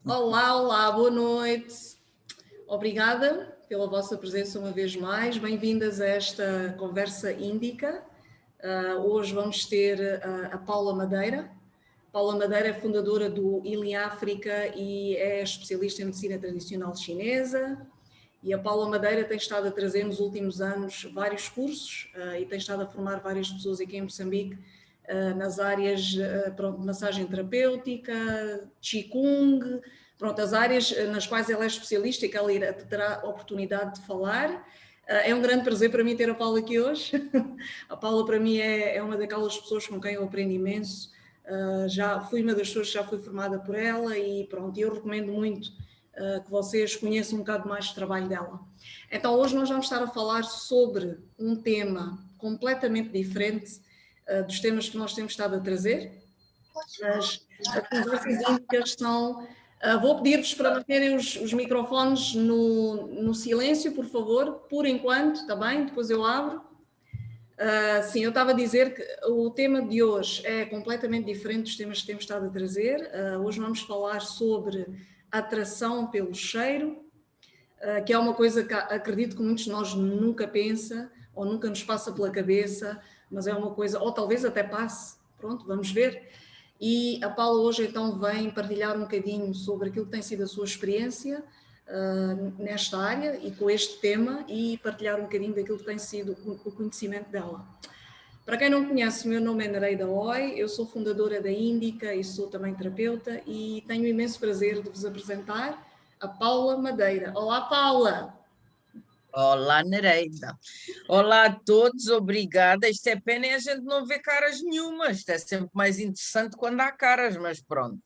Olá, olá, boa noite. Obrigada pela vossa presença uma vez mais. Bem-vindas a esta conversa índica. Hoje vamos ter a Paula Madeira. Paula Madeira é fundadora do Healing África e é especialista em medicina tradicional chinesa. E a Paula Madeira tem estado a trazer nos últimos anos vários cursos e tem estado a formar várias pessoas aqui em Moçambique nas áreas de massagem terapêutica, Qigong, pronto, as áreas nas quais ela é especialista e que ela terá a oportunidade de falar. É um grande prazer para mim ter a Paula aqui hoje. A Paula para mim é uma daquelas pessoas com quem eu aprendo imenso. Já fui uma das pessoas que já fui formada por ela e pronto, eu recomendo muito que vocês conheçam um bocado mais do trabalho dela. Então hoje nós vamos estar a falar sobre um tema completamente diferente dos temas que nós temos estado a trazer. As conversas índicas são... vou pedir-vos para manterem os microfones no silêncio, por favor, por enquanto, está bem? Depois eu abro. Sim, eu estava a dizer que o tema de hoje é completamente diferente dos temas que temos estado a trazer. Hoje vamos falar sobre atração pelo cheiro, que é uma coisa que acredito que muitos de nós nunca pensa ou nunca nos passa pela cabeça, mas é uma coisa, ou talvez até passe, pronto, vamos ver. E a Paula hoje então vem partilhar um bocadinho sobre aquilo que tem sido a sua experiência nesta área e com este tema e partilhar um bocadinho daquilo que tem sido o conhecimento dela. Para quem não conhece, o meu nome é Nereida Oi, eu sou fundadora da Índica e sou também terapeuta e tenho o imenso prazer de vos apresentar a Paula Madeira. Olá, Paula! Olá, Nereida. Olá a todos, obrigada. Isto é pena e a gente não vê caras nenhumas. Isto é sempre mais interessante quando há caras, mas pronto.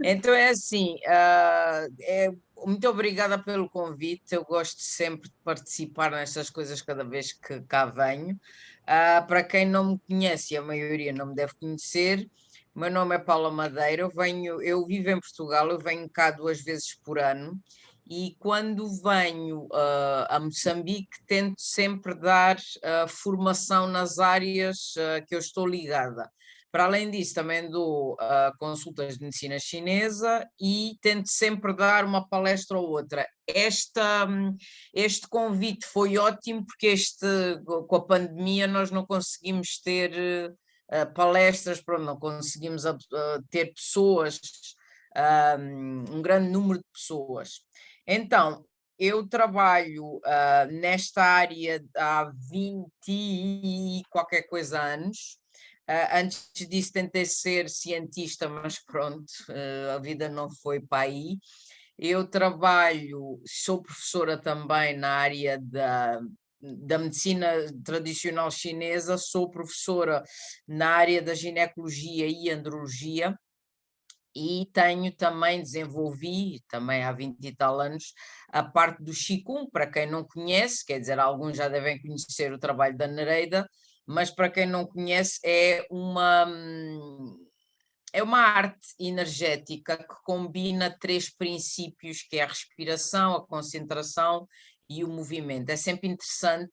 Então é assim, muito obrigada pelo convite. Eu gosto sempre de participar nestas coisas cada vez que cá venho. Para quem não me conhece, a maioria não me deve conhecer, o meu nome é Paula Madeira, eu vivo em Portugal, eu venho cá 2 vezes por ano e quando venho a Moçambique tento sempre dar formação nas áreas que eu estou ligada. Para além disso, também dou consultas de medicina chinesa e tento sempre dar uma palestra ou outra. Este convite foi ótimo porque com a pandemia nós não conseguimos ter palestras, não conseguimos ter pessoas, um grande número de pessoas. Então, eu trabalho nesta área há 20 e qualquer coisa anos. Antes disso tentei ser cientista, mas pronto, a vida não foi para aí. Eu sou professora também na área da medicina tradicional chinesa, sou professora na área da ginecologia e andrologia e desenvolvi também há 20 e tal anos a parte do Qigong, para quem não conhece, quer dizer, alguns já devem conhecer o trabalho da Nereida, mas para quem não conhece é uma arte energética que combina 3 princípios, que é a respiração, a concentração e o movimento. É sempre interessante.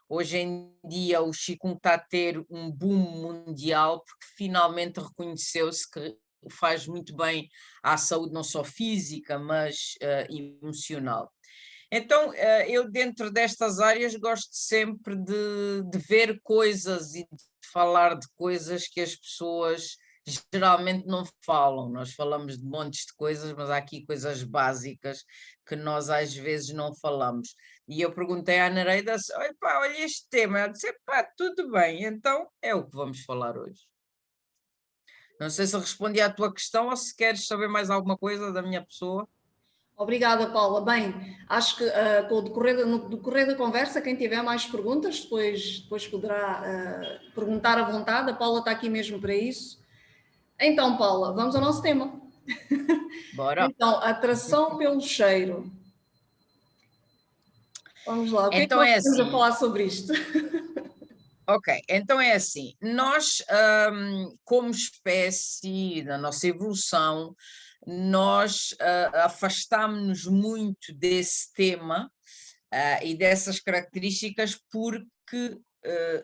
Hoje em dia o Qigong está a ter um boom mundial porque finalmente reconheceu-se que faz muito bem à saúde, não só física, mas emocional. Então, eu dentro destas áreas gosto sempre de ver coisas e de falar de coisas que as pessoas geralmente não falam. Nós falamos de montes de coisas, mas há aqui coisas básicas que nós às vezes não falamos. E eu perguntei à Nereida, olha este tema, ela disse, tudo bem, então é o que vamos falar hoje. Não sei se respondi à tua questão ou se queres saber mais alguma coisa da minha pessoa. Obrigada, Paula. Bem, acho que no decorrer da conversa, quem tiver mais perguntas, depois poderá perguntar à vontade. A Paula está aqui mesmo para isso. Então, Paula, vamos ao nosso tema. Bora. Então, atração pelo cheiro. Vamos lá, o que é que Então nós é temos a assim. falar sobre isto? Ok, então é assim, nós como espécie, na nossa evolução, nós afastámos-nos muito desse tema e dessas características porque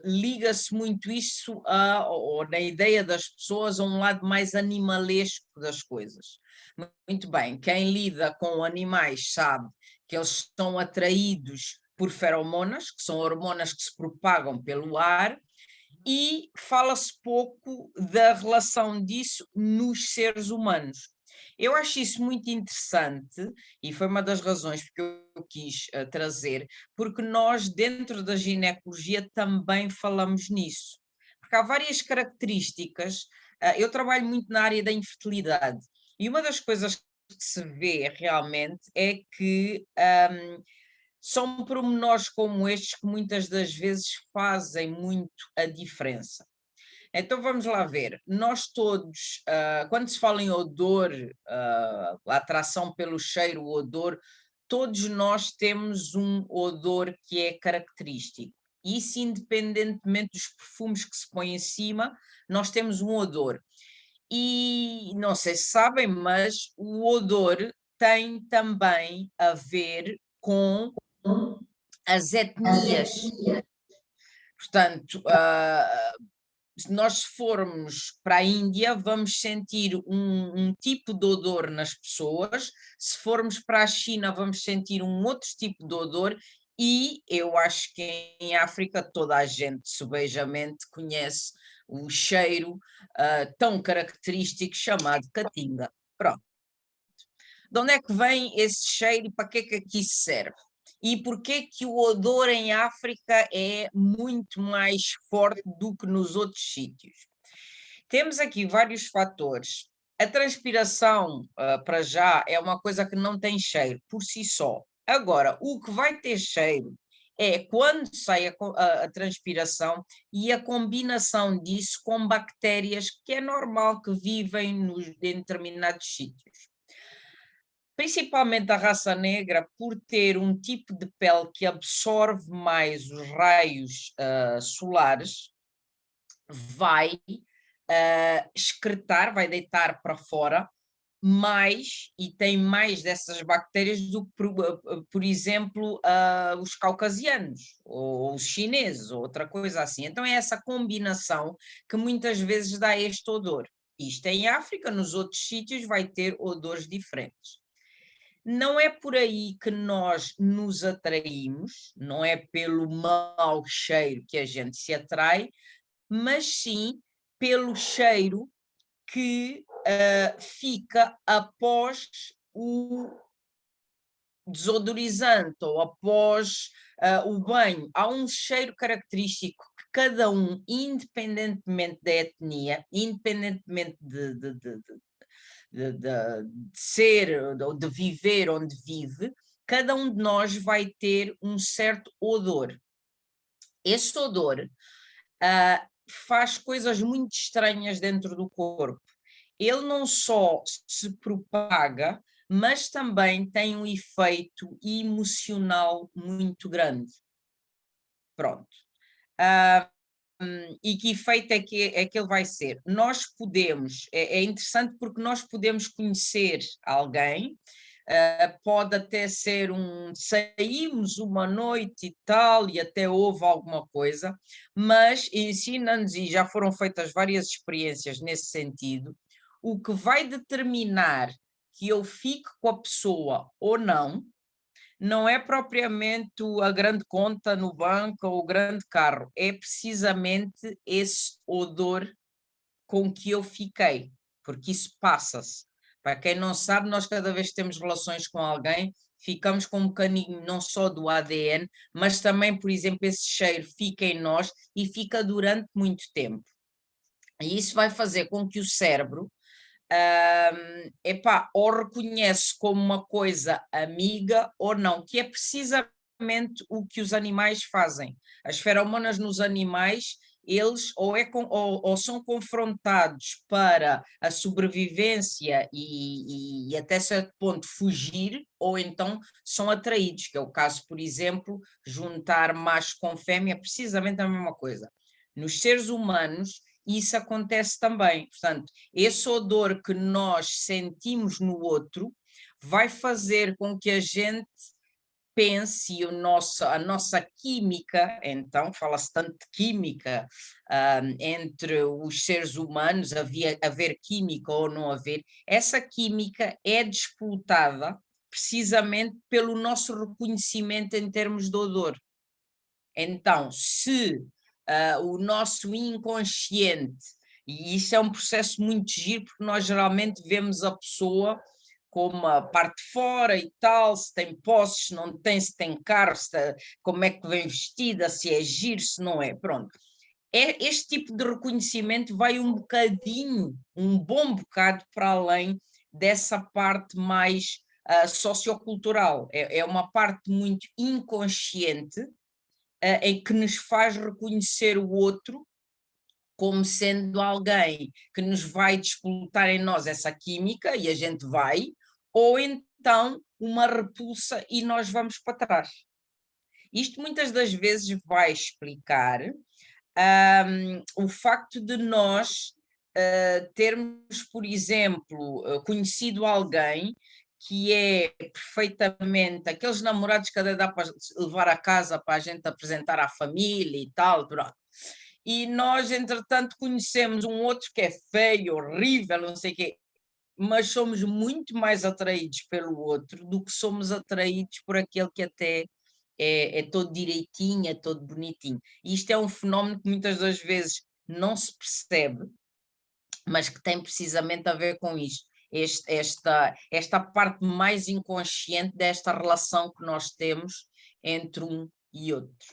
liga-se muito isso ou na ideia das pessoas a um lado mais animalesco das coisas. Muito bem, quem lida com animais sabe que eles são atraídos por feromonas, que são hormonas que se propagam pelo ar, e fala-se pouco da relação disso nos seres humanos. Eu acho isso muito interessante e foi uma das razões porque eu quis trazer, porque nós, dentro da ginecologia, também falamos nisso. Porque há várias características. Eu trabalho muito na área da infertilidade e uma das coisas que se vê realmente é que são pormenores como estes que muitas das vezes fazem muito a diferença. Então vamos lá ver. Nós todos, quando se fala em odor, a atração pelo cheiro, o odor, todos nós temos um odor que é característico. Isso independentemente dos perfumes que se põem em cima, nós temos um odor. E não sei se sabem, mas o odor tem também a ver com as etnias. Portanto, se nós formos para a Índia, vamos sentir um tipo de odor nas pessoas, se formos para a China, vamos sentir um outro tipo de odor, e eu acho que em África toda a gente, subejamente, conhece um cheiro tão característico chamado catinga. Pronto. De onde é que vem esse cheiro e para que é que aqui se serve? E porquê que o odor em África é muito mais forte do que nos outros sítios? Temos aqui vários fatores. A transpiração, para já, é uma coisa que não tem cheiro por si só. Agora, o que vai ter cheiro é quando sai a transpiração e a combinação disso com bactérias que é normal que vivem em determinados sítios. Principalmente a raça negra, por ter um tipo de pele que absorve mais os raios solares, vai excretar, vai deitar para fora mais e tem mais dessas bactérias do que, por exemplo, os caucasianos ou os chineses ou outra coisa assim. Então é essa combinação que muitas vezes dá este odor. Isto em África, nos outros sítios vai ter odores diferentes. Não é por aí que nós nos atraímos, não é pelo mau cheiro que a gente se atrai, mas sim pelo cheiro que fica após o desodorizante ou após o banho. Há um cheiro característico que cada um, independentemente da etnia, independentemente de ser ou de viver onde vive, cada um de nós vai ter um certo odor. Esse odor faz coisas muito estranhas dentro do corpo. Ele não só se propaga, mas também tem um efeito emocional muito grande. Pronto. E que efeito é que ele vai ser? Nós podemos, é interessante porque nós podemos conhecer alguém, pode até ser saímos uma noite e tal, e até houve alguma coisa, mas ensina-nos, e já foram feitas várias experiências nesse sentido, o que vai determinar que eu fique com a pessoa ou não é propriamente a grande conta no banco ou o grande carro, é precisamente esse odor com que eu fiquei, porque isso passa-se. Para quem não sabe, nós cada vez que temos relações com alguém, ficamos com um bocadinho não só do ADN, mas também, por exemplo, esse cheiro fica em nós e fica durante muito tempo. E isso vai fazer com que o cérebro ou reconhece como uma coisa amiga ou não, que é precisamente o que os animais fazem. As feromonas nos animais, eles ou são confrontados para a sobrevivência e até certo ponto fugir, ou então são atraídos, que é o caso, por exemplo, juntar macho com fêmea, é precisamente a mesma coisa. Nos seres humanos, isso acontece também. Portanto, esse odor que nós sentimos no outro vai fazer com que a gente pense e a nossa química, então fala-se tanto de química entre os seres humanos, haver química ou não haver, essa química é disputada precisamente pelo nosso reconhecimento em termos de odor. Então, se o nosso inconsciente, e isso é um processo muito giro, porque nós geralmente vemos a pessoa como a parte de fora e tal, se tem posses, se não tem, se tem carro, como é que vem vestida, se é giro, se não é, pronto. Este tipo de reconhecimento vai um bocadinho, um bom bocado para além dessa parte mais sociocultural. É uma parte muito inconsciente em que nos faz reconhecer o outro como sendo alguém que nos vai disputar em nós essa química e a gente vai, ou então uma repulsa e nós vamos para trás. Isto muitas das vezes vai explicar o facto de nós termos, por exemplo, conhecido alguém que é perfeitamente aqueles namorados que dá para levar a casa para a gente apresentar à família e tal, pronto. E nós, entretanto, conhecemos um outro que é feio, horrível, não sei o quê, mas somos muito mais atraídos pelo outro do que somos atraídos por aquele que até é todo direitinho, é todo bonitinho. E isto é um fenómeno que muitas das vezes não se percebe, mas que tem precisamente a ver com isto. Esta parte mais inconsciente desta relação que nós temos entre um e outro.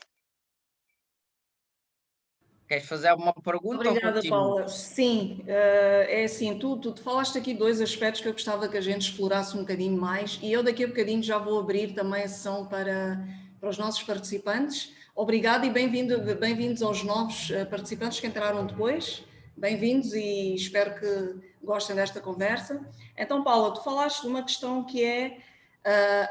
Queres fazer alguma pergunta ou Obrigada, continuo? Paula. Sim, é assim, tu falaste aqui dois aspectos que eu gostava que a gente explorasse um bocadinho mais e eu daqui a bocadinho já vou abrir também a sessão para os nossos participantes. Obrigada e bem-vindos aos novos participantes que entraram depois. Bem-vindos e espero que gostem desta conversa. Então, Paula, tu falaste de uma questão que é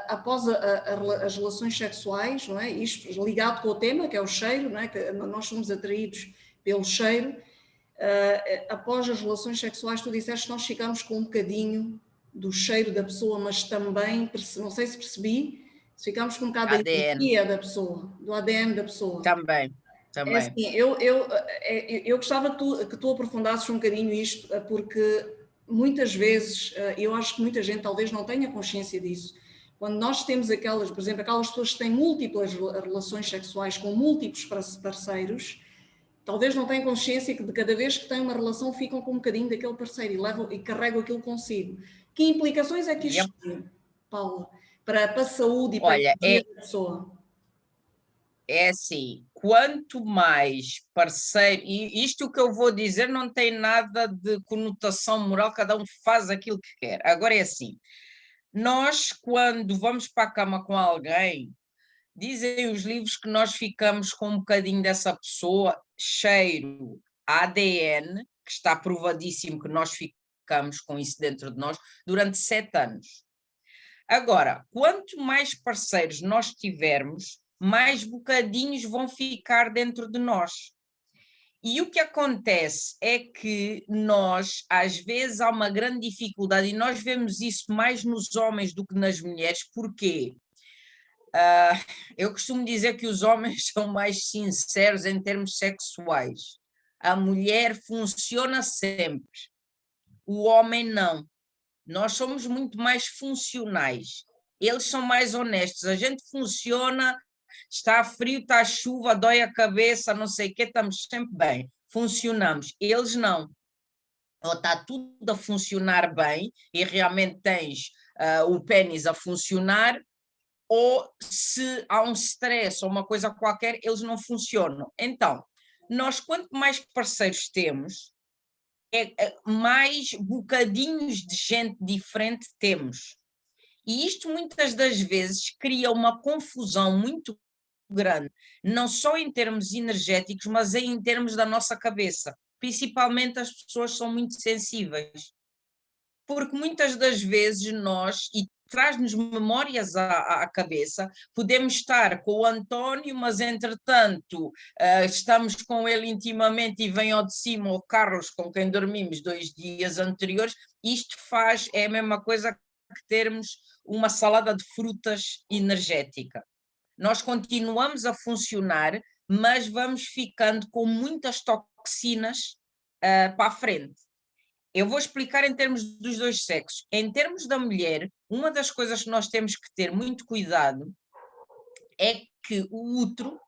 após as relações sexuais, não é? Isto ligado com o tema, que é o cheiro, não é? Que nós somos atraídos pelo cheiro. Após as relações sexuais, tu disseste que nós ficamos com um bocadinho do cheiro da pessoa, mas também, não sei se percebi, se ficamos com um bocado da ADN. energia da pessoa, do ADN da pessoa. Também. É assim, eu gostava que tu aprofundasses um bocadinho isto, porque muitas vezes, eu acho que muita gente talvez não tenha consciência disso. Quando nós temos aquelas, por exemplo, aquelas pessoas que têm múltiplas relações sexuais com múltiplos parceiros, talvez não tenham consciência que de cada vez que têm uma relação ficam com um bocadinho daquele parceiro e levam e carregam aquilo consigo. Que implicações é que isto tem, Paula, para a saúde e para a energia da pessoa? É assim, quanto mais parceiro, e isto que eu vou dizer não tem nada de conotação moral, cada um faz aquilo que quer. Agora é assim, nós quando vamos para a cama com alguém, dizem os livros que nós ficamos com um bocadinho dessa pessoa, cheiro, ADN, que está provadíssimo que nós ficamos com isso dentro de nós, durante 7 anos. Agora, quanto mais parceiros nós tivermos, mais bocadinhos vão ficar dentro de nós. E o que acontece é que nós, às vezes, há uma grande dificuldade, e nós vemos isso mais nos homens do que nas mulheres. Porquê? Eu costumo dizer que os homens são mais sinceros em termos sexuais. A mulher funciona sempre, o homem não. Nós somos muito mais funcionais. Eles são mais honestos. A gente funciona, está frio, está chuva, dói a cabeça, não sei o quê, estamos sempre bem. Funcionamos. Eles não. Ou está tudo a funcionar bem e realmente tens o pênis a funcionar, ou se há um stress ou uma coisa qualquer, eles não funcionam. Então, nós quanto mais parceiros temos, mais bocadinhos de gente diferente temos. E isto muitas das vezes cria uma confusão muito grande, não só em termos energéticos, mas em termos da nossa cabeça. Principalmente as pessoas são muito sensíveis. Porque muitas das vezes nós, e traz-nos memórias à cabeça, podemos estar com o António, mas entretanto estamos com ele intimamente e vem ao de cima o Carlos com quem dormimos 2 dias anteriores. Isto é a mesma coisa que termos uma salada de frutas energética. Nós continuamos a funcionar, mas vamos ficando com muitas toxinas para a frente. Eu vou explicar em termos dos dois sexos. Em termos da mulher, uma das coisas que nós temos que ter muito cuidado é que o útero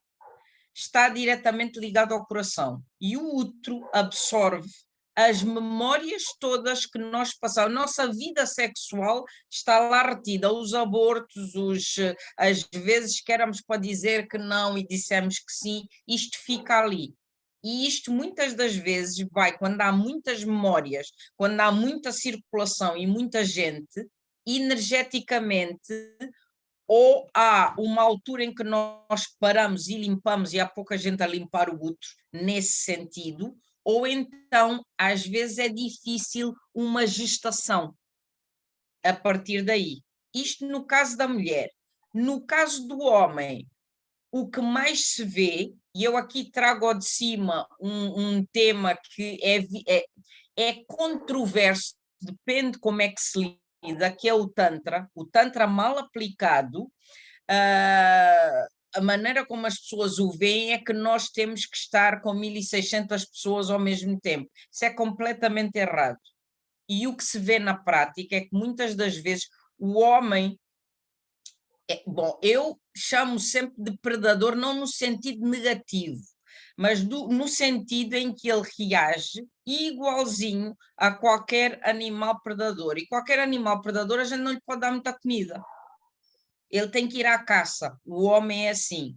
está diretamente ligado ao coração e o útero absorve as memórias todas que nós passamos. A nossa vida sexual está lá retida, os abortos, as vezes que éramos para dizer que não e dissemos que sim, isto fica ali. E isto muitas das vezes vai, quando há muitas memórias, quando há muita circulação e muita gente, energeticamente, ou há uma altura em que nós paramos e limpamos e há pouca gente a limpar o útero nesse sentido, ou então às vezes é difícil uma gestação a partir daí. Isto no caso da mulher. No caso do homem, o que mais se vê, e eu aqui trago ao de cima um tema que é controverso, depende como é que se lida, que é o Tantra mal aplicado, a maneira como as pessoas o veem é que nós temos que estar com 1.600 pessoas ao mesmo tempo. Isso é completamente errado. E o que se vê na prática é que muitas das vezes o homem bom, eu chamo sempre de predador, não no sentido negativo, mas no sentido em que ele reage igualzinho a qualquer animal predador. E qualquer animal predador a gente não lhe pode dar muita comida. Ele tem que ir à caça. O homem é assim.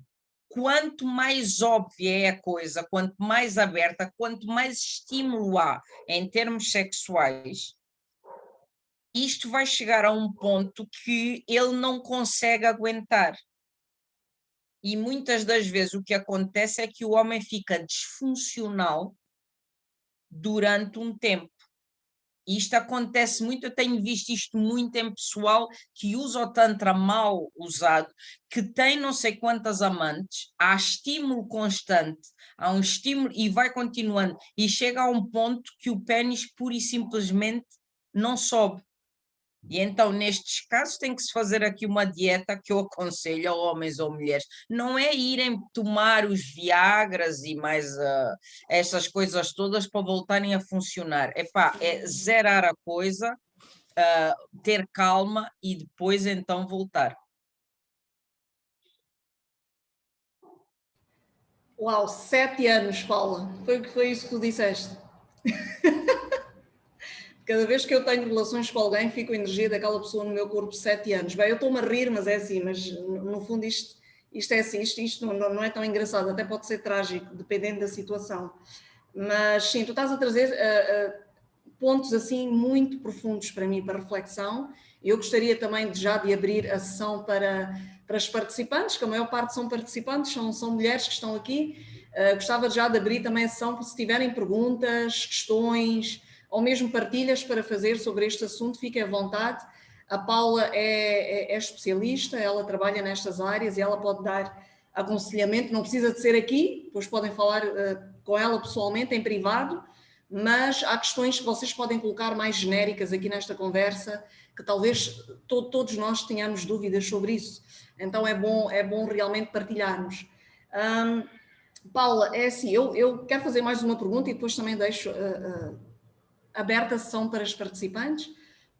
Quanto mais óbvia é a coisa, quanto mais aberta, quanto mais estímulo há em termos sexuais, isto vai chegar a um ponto que ele não consegue aguentar. E muitas das vezes o que acontece é que o homem fica disfuncional durante um tempo. E isto acontece muito, eu tenho visto isto muito em pessoal que usa o Tantra mal usado, que tem não sei quantas amantes, há estímulo constante, há um estímulo e vai continuando, e chega a um ponto que o pênis pura e simplesmente não sobe. E então, nestes casos, tem que se fazer aqui uma dieta que eu aconselho a homens ou mulheres. Não é irem tomar os Viagras e mais essas coisas todas para voltarem a funcionar. Epá, é zerar a coisa, ter calma e depois então voltar. Uau, 7 anos, Paula. Foi isso que tu disseste. Cada vez que eu tenho relações com alguém, fico a energia daquela pessoa no meu corpo 7 anos. Bem, eu estou-me a rir, mas é assim, mas no fundo isto é assim, isto não é tão engraçado, até pode ser trágico, dependendo da situação. Mas sim, tu estás a trazer pontos assim muito profundos para mim, para reflexão. Eu gostaria também já de abrir a sessão para as participantes, que a maior parte são participantes, são mulheres que estão aqui. Gostava já de abrir também a sessão, se tiverem perguntas, questões, ou mesmo partilhas para fazer sobre este assunto, fiquem à vontade. A Paula é especialista, ela trabalha nestas áreas e ela pode dar aconselhamento, não precisa de ser aqui, depois podem falar com ela pessoalmente, em privado, mas há questões que vocês podem colocar mais genéricas aqui nesta conversa, que talvez todos nós tenhamos dúvidas sobre isso. Então é bom realmente partilharmos. Paula, é assim, eu quero fazer mais uma pergunta e depois também deixo aberta a sessão para os participantes.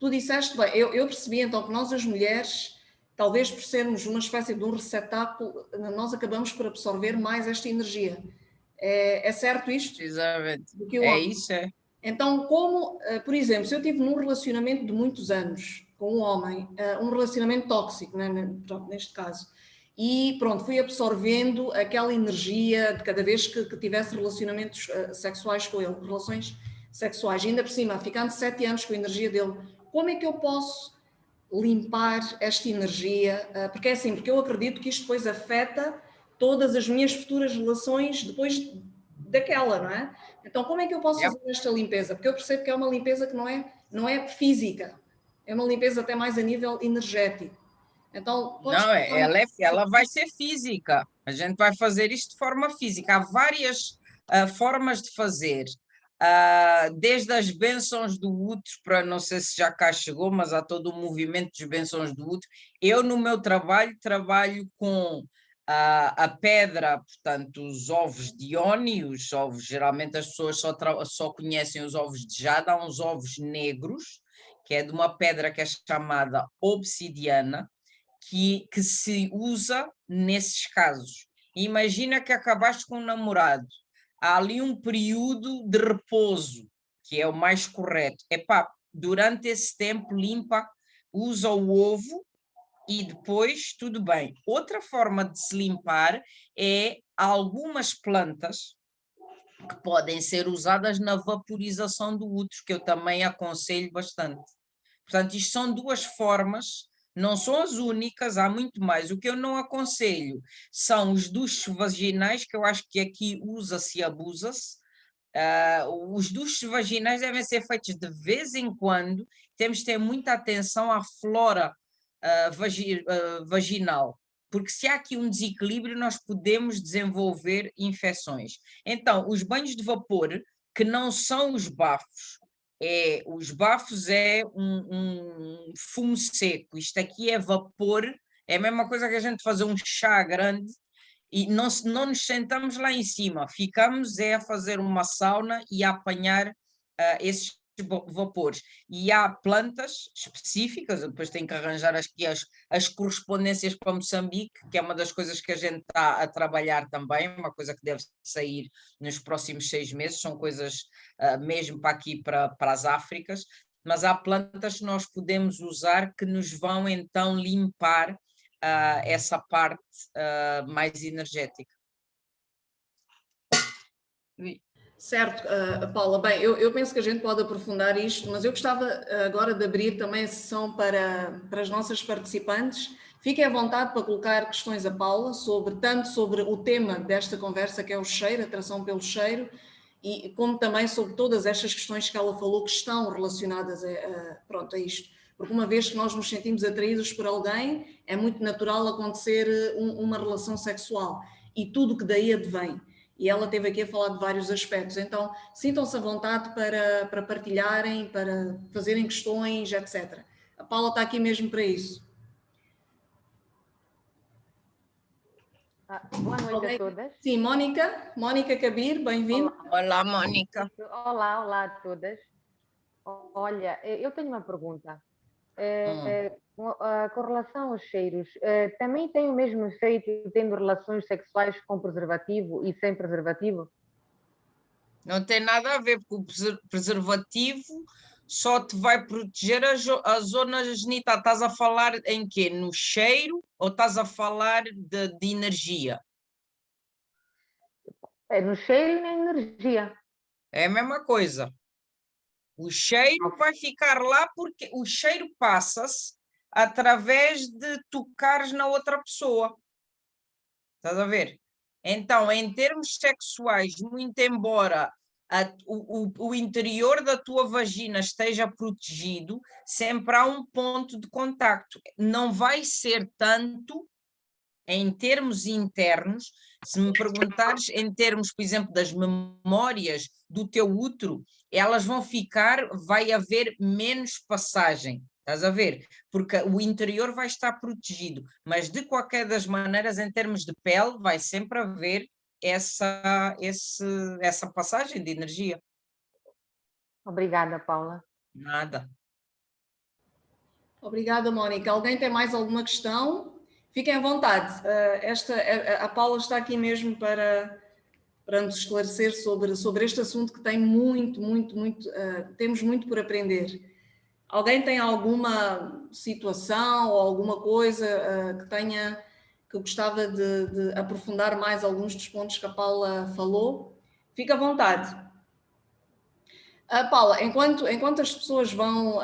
Tu disseste, bem, eu percebi então que nós as mulheres, talvez por sermos uma espécie de um receptáculo, nós acabamos por absorver mais esta energia. É certo isto? Exatamente. Do que o homem. Isso, é. Então, por exemplo, se eu tive num relacionamento de muitos anos com um homem, um relacionamento tóxico, né, neste caso, e pronto, fui absorvendo aquela energia de cada vez que tivesse relacionamentos sexuais com ele, relações sexuais, ainda por cima, ficando 7 anos com a energia dele, como é que eu posso limpar esta energia? Porque é assim, porque eu acredito que isto depois afeta todas as minhas futuras relações depois daquela, não é? Então, como é que eu posso fazer esta limpeza? Porque eu percebo que é uma limpeza que não é física, é uma limpeza até mais a nível energético. Então, não, ela vai ser física. A gente vai fazer isto de forma física. Há várias formas de fazer. desde as bênçãos do útero, para não sei se já cá chegou, mas há todo o movimento das bênçãos do útero. Eu, no meu trabalho com a pedra, portanto, os ovos de Ioni, os ovos, geralmente as pessoas só conhecem os ovos de jade, há uns ovos negros, que é de uma pedra que é chamada obsidiana, que se usa nesses casos. Imagina que acabaste com um namorado, há ali um período de repouso, que é o mais correto. Epá, durante esse tempo limpa, usa o ovo e depois tudo bem. Outra forma de se limpar é algumas plantas que podem ser usadas na vaporização do útero, que eu também aconselho bastante. Portanto, isto são duas formas, não são as únicas, há muito mais. O que eu não aconselho são os duches vaginais, que eu acho que aqui usa-se e abusa-se. Os duches vaginais devem ser feitos de vez em quando, temos de ter muita atenção à flora vaginal, porque se há aqui um desequilíbrio, nós podemos desenvolver infecções. Então, os banhos de vapor, que não são os bafos, os bafos é um fumo seco, isto aqui é vapor, é a mesma coisa que a gente fazer um chá grande e não nos sentamos lá em cima, ficamos a fazer uma sauna e a apanhar esses vapores. E há plantas específicas, eu depois tenho que arranjar aqui as correspondências para Moçambique, que é uma das coisas que a gente está a trabalhar também, uma coisa que deve sair nos próximos 6 meses, são coisas mesmo para aqui, para as Áfricas, mas há plantas que nós podemos usar que nos vão então limpar essa parte mais energética. Certo, Paula, bem, eu penso que a gente pode aprofundar isto, mas eu gostava agora de abrir também a sessão para as nossas participantes. Fiquem à vontade para colocar questões a Paula, tanto sobre o tema desta conversa, que é o cheiro, atração pelo cheiro, e como também sobre todas estas questões que ela falou que estão relacionadas a isto. Porque uma vez que nós nos sentimos atraídos por alguém, é muito natural acontecer uma relação sexual e tudo que daí advém. E ela esteve aqui a falar de vários aspectos. Então, sintam-se à vontade para partilharem, para fazerem questões, etc. A Paula está aqui mesmo para isso. Boa noite a todas. Sim, Mónica Kabir, bem-vinda. Olá, Mónica. Olá a todas. Olha, eu tenho uma pergunta. Com relação aos cheiros, também tem o mesmo efeito tendo relações sexuais com preservativo e sem preservativo? Não tem nada a ver, porque o preservativo só te vai proteger a zona genital. Estás a falar em quê? No cheiro ou estás a falar de energia? No cheiro e na energia. É a mesma coisa. O cheiro vai ficar lá porque o cheiro passa-se através de tocares na outra pessoa. Estás a ver? Então, em termos sexuais, muito embora o interior da tua vagina esteja protegido, sempre há um ponto de contacto. Não vai ser tanto em termos internos. Se me perguntares em termos, por exemplo, das memórias do teu útero, elas vão ficar, vai haver menos passagem, estás a ver? Porque o interior vai estar protegido, mas de qualquer das maneiras, em termos de pele, vai sempre haver essa passagem de energia. Obrigada, Paula. Nada. Obrigada, Mónica. Alguém tem mais alguma questão? Fiquem à vontade. A Paula está aqui mesmo para nos esclarecer sobre este assunto que tem temos muito por aprender. Alguém tem alguma situação ou alguma coisa que gostava de aprofundar mais alguns dos pontos que a Paula falou? Fique à vontade. Paula, enquanto as pessoas vão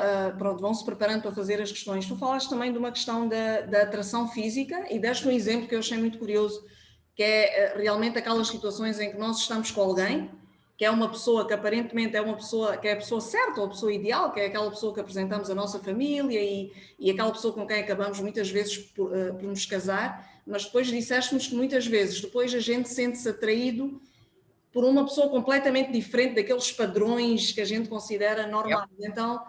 se preparando para fazer as questões, tu falaste também de uma questão da atração física e deste um exemplo que eu achei muito curioso, que é realmente aquelas situações em que nós estamos com alguém, que é uma pessoa que aparentemente é uma pessoa que é a pessoa certa ou a pessoa ideal, que é aquela pessoa que apresentamos à nossa família e aquela pessoa com quem acabamos muitas vezes por nos casar, mas depois disseste-nos que muitas vezes depois a gente sente-se atraído por uma pessoa completamente diferente daqueles padrões que a gente considera normais. Então,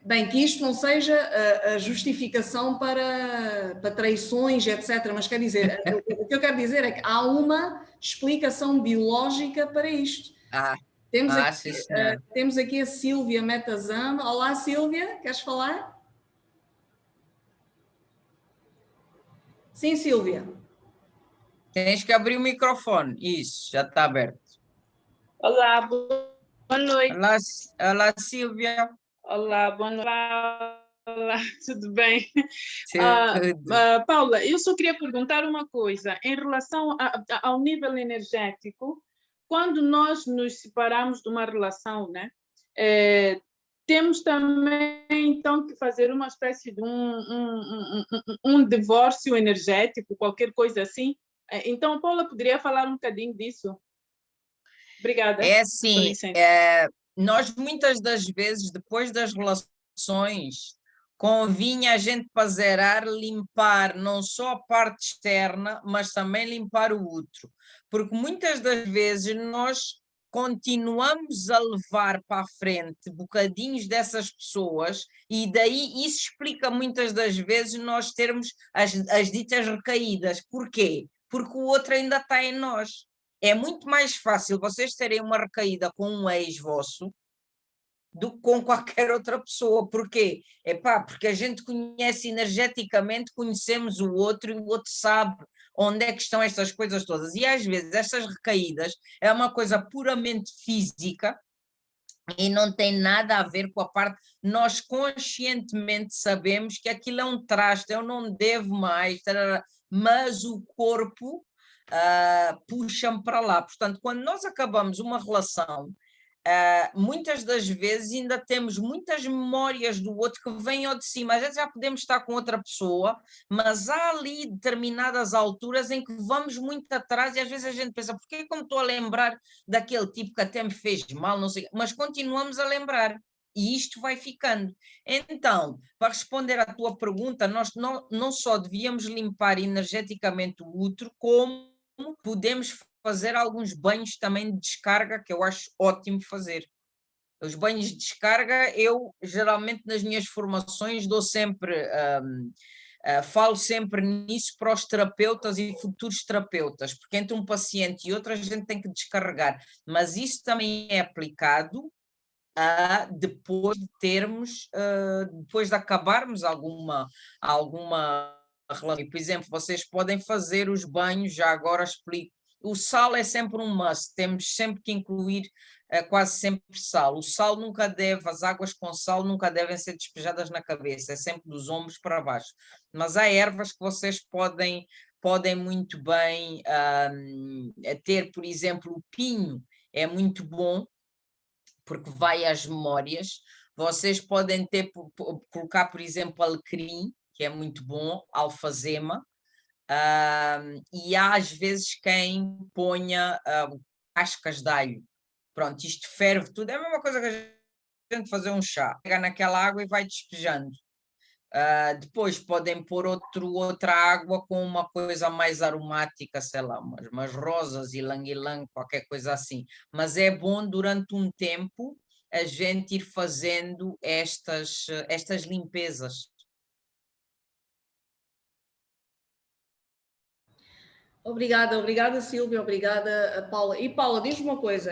bem, que isto não seja a justificação para traições, etc. Mas quer dizer, o que eu quero dizer é que há uma explicação biológica para isto. Temos aqui a Sílvia Metazama. Olá, Sílvia, queres falar? Sim, Sílvia. Tens que abrir o microfone. Isso, já está aberto. Olá, boa noite. Olá, Sílvia. Olá, boa noite. Olá, tudo bem? Tudo. Paula, eu só queria perguntar uma coisa. Em relação ao nível energético, quando nós nos separamos de uma relação, né? Temos também, então, que fazer uma espécie de um divórcio energético, qualquer coisa assim. Então, Paula, poderia falar um bocadinho disso? Obrigada. É assim, nós muitas das vezes, depois das relações, convinha a gente para zerar, limpar não só a parte externa, mas também limpar o outro. Porque muitas das vezes nós continuamos a levar para a frente bocadinhos dessas pessoas e daí isso explica muitas das vezes nós termos as ditas recaídas. Porquê? Porque o outro ainda está em nós. É muito mais fácil vocês terem uma recaída com um ex vosso do que com qualquer outra pessoa. Porquê? Porque a gente conhece energeticamente, conhecemos o outro e o outro sabe onde é que estão estas coisas todas. E às vezes estas recaídas é uma coisa puramente física e não tem nada a ver com a parte... Nós conscientemente sabemos que aquilo é um traste, eu não devo mais, mas o corpo... puxa-me para lá. Portanto, quando nós acabamos uma relação, muitas das vezes ainda temos muitas memórias do outro que vêm ao de cima. Às vezes já podemos estar com outra pessoa, mas há ali determinadas alturas em que vamos muito atrás e às vezes a gente pensa, porquê que eu me estou a lembrar daquele tipo que até me fez mal, não sei, mas continuamos a lembrar. E isto vai ficando. Então, para responder à tua pergunta, nós não só devíamos limpar energeticamente o outro, como podemos fazer alguns banhos também de descarga, que eu acho ótimo fazer. Os banhos de descarga, eu geralmente nas minhas formações dou sempre, falo sempre nisso para os terapeutas e futuros terapeutas, porque entre um paciente e outro a gente tem que descarregar, mas isso também é aplicado depois de termos, depois de acabarmos alguma relação. Por exemplo, vocês podem fazer os banhos, já agora explico. O sal é sempre um must, temos sempre que incluir quase sempre sal. O sal nunca deve, as águas com sal nunca devem ser despejadas na cabeça, é sempre dos ombros para baixo. Mas há ervas que vocês podem muito bem ter, por exemplo, o pinho é muito bom, porque vai às memórias. Vocês podem colocar, por exemplo, alecrim, que é muito bom, alfazema, e há às vezes quem ponha cascas de alho. Pronto, isto ferve tudo. É a mesma coisa que a gente fazer um chá. Pega naquela água e vai despejando. Depois podem pôr outra água com uma coisa mais aromática, sei lá, umas rosas, ilang-ilang, qualquer coisa assim. Mas é bom durante um tempo a gente ir fazendo estas limpezas. Obrigada Sílvia, obrigada Paula. E Paula, diz-me uma coisa,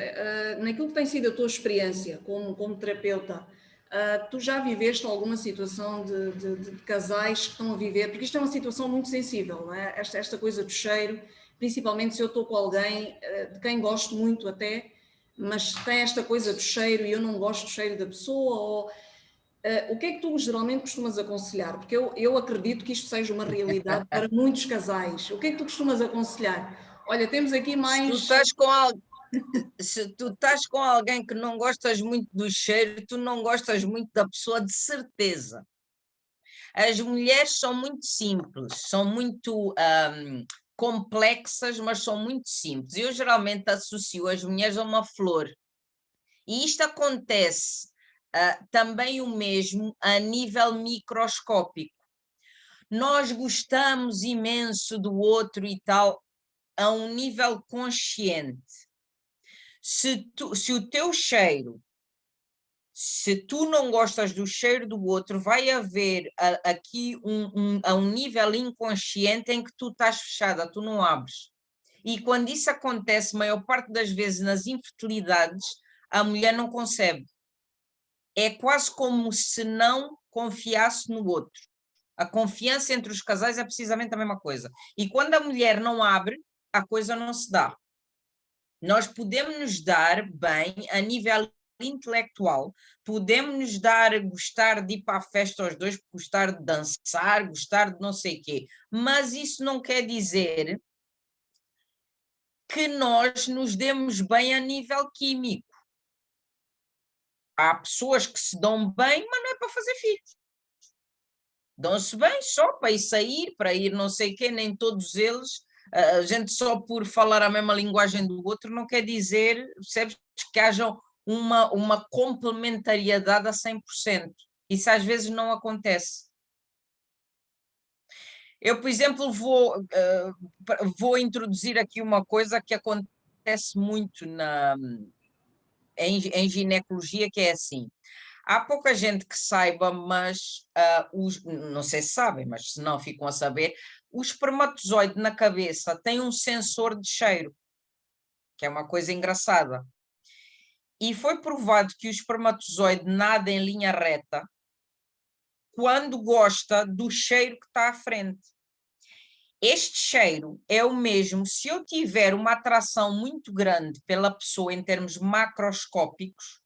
naquilo que tem sido a tua experiência como terapeuta, tu já viveste alguma situação de casais que estão a viver, porque isto é uma situação muito sensível, não é? Esta coisa do cheiro, principalmente se eu estou com alguém de quem gosto muito até, mas tem esta coisa do cheiro e eu não gosto do cheiro da pessoa, ou... o que é que tu geralmente costumas aconselhar? Porque eu acredito que isto seja uma realidade para muitos casais. O que é que tu costumas aconselhar? Olha, temos aqui mais... Se tu estás com alguém que não gostas muito do cheiro, tu não gostas muito da pessoa, de certeza. As mulheres são muito simples, são muito complexas, mas são muito simples. Eu geralmente associo as mulheres a uma flor. E isto acontece também o mesmo a nível microscópico. Nós gostamos imenso do outro e tal, a um nível consciente. Se o teu cheiro, se tu não gostas do cheiro do outro, vai haver aqui um nível inconsciente em que tu estás fechada, tu não abres. E quando isso acontece, maior parte das vezes nas infertilidades, a mulher não concebe. É quase como se não confiasse no outro. A confiança entre os casais é precisamente a mesma coisa. E quando a mulher não abre, a coisa não se dá. Nós podemos nos dar bem a nível intelectual, podemos nos dar, gostar de ir para a festa aos dois, gostar de dançar, gostar de não sei o quê, mas isso não quer dizer que nós nos demos bem a nível químico. Há pessoas que se dão bem, mas não é para fazer filhos. Dão-se bem só para ir sair, para ir não sei o quê, nem todos eles. A gente só por falar a mesma linguagem do outro não quer dizer, percebes, que haja uma complementariedade a 100%. Isso às vezes não acontece. Eu, por exemplo, vou introduzir aqui uma coisa que acontece muito em ginecologia, que é assim. Há pouca gente que saiba, mas não sei se sabem, mas se não ficam a saber, o espermatozoide na cabeça tem um sensor de cheiro, que é uma coisa engraçada. E foi provado que o espermatozoide nada em linha reta quando gosta do cheiro que está à frente. Este cheiro é o mesmo se eu tiver uma atração muito grande pela pessoa em termos macroscópicos,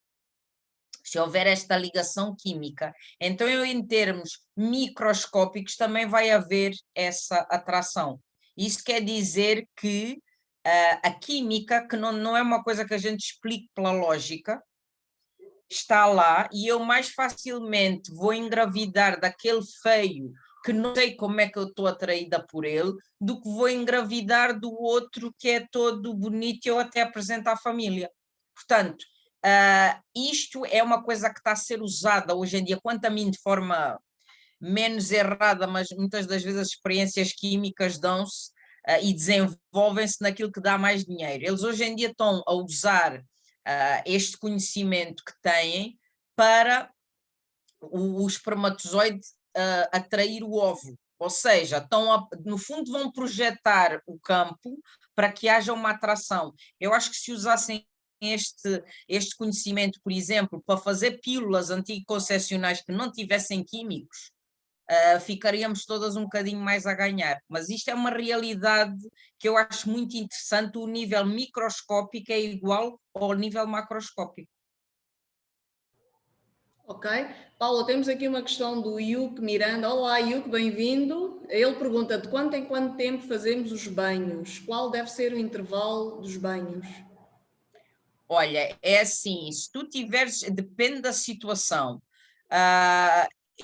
se houver esta ligação química, então eu, em termos microscópicos, também vai haver essa atração. Isso quer dizer que a química, que não é uma coisa que a gente explique pela lógica, está lá e eu mais facilmente vou engravidar daquele feio que não sei como é que eu estou atraída por ele, do que vou engravidar do outro que é todo bonito e eu até apresento à família. Portanto, isto é uma coisa que está a ser usada hoje em dia, quanto a mim, de forma menos errada, mas muitas das vezes as experiências químicas dão-se e desenvolvem-se naquilo que dá mais dinheiro. Eles hoje em dia estão a usar este conhecimento que têm para o espermatozoide atrair o óvulo. Ou seja, no fundo vão projetar o campo para que haja uma atração. Eu acho que se usassem este conhecimento, por exemplo, para fazer pílulas anticoncepcionais que não tivessem químicos, ficaríamos todas um bocadinho mais a ganhar. Mas isto é uma realidade que eu acho muito interessante. O nível microscópico é igual ao nível macroscópico. Ok. Paula, temos aqui uma questão do Yuke Miranda. Olá, Yuke, bem-vindo. Ele pergunta: de quanto em quanto tempo fazemos os banhos? Qual deve ser o intervalo dos banhos? Olha, é assim, se tu tiveres, depende da situação.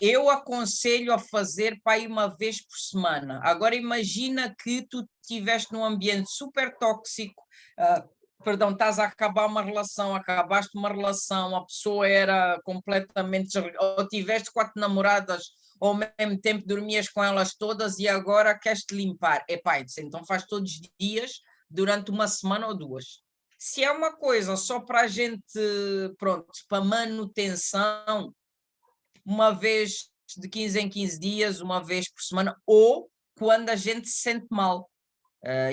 Eu aconselho a fazer para ir uma vez por semana. Agora imagina que tu estiveste num ambiente super tóxico, perdão, estás a acabar uma relação, acabaste uma relação, a pessoa era completamente... Ou tiveste 4 namoradas, ou ao mesmo tempo dormias com elas todas e agora queres-te limpar. Epá, então faz todos os dias durante uma semana ou 2. Se é uma coisa só para a gente, pronto, para manutenção, uma vez de 15 em 15 dias, uma vez por semana, ou quando a gente se sente mal.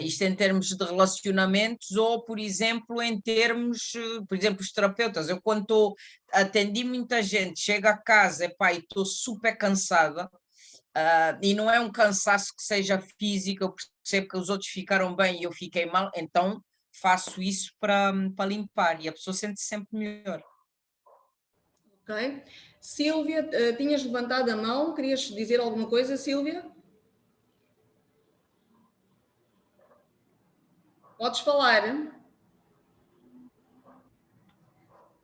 Isto em termos de relacionamentos ou, por exemplo, em termos, por exemplo, os terapeutas. Eu quando atendi muita gente, chego a casa, epá, e estou super cansada, e não é um cansaço que seja físico, eu percebo que os outros ficaram bem e eu fiquei mal, então faço isso para limpar e a pessoa sente-se sempre melhor. Ok. Sílvia, tinhas levantado a mão, querias dizer alguma coisa, Sílvia? Podes falar.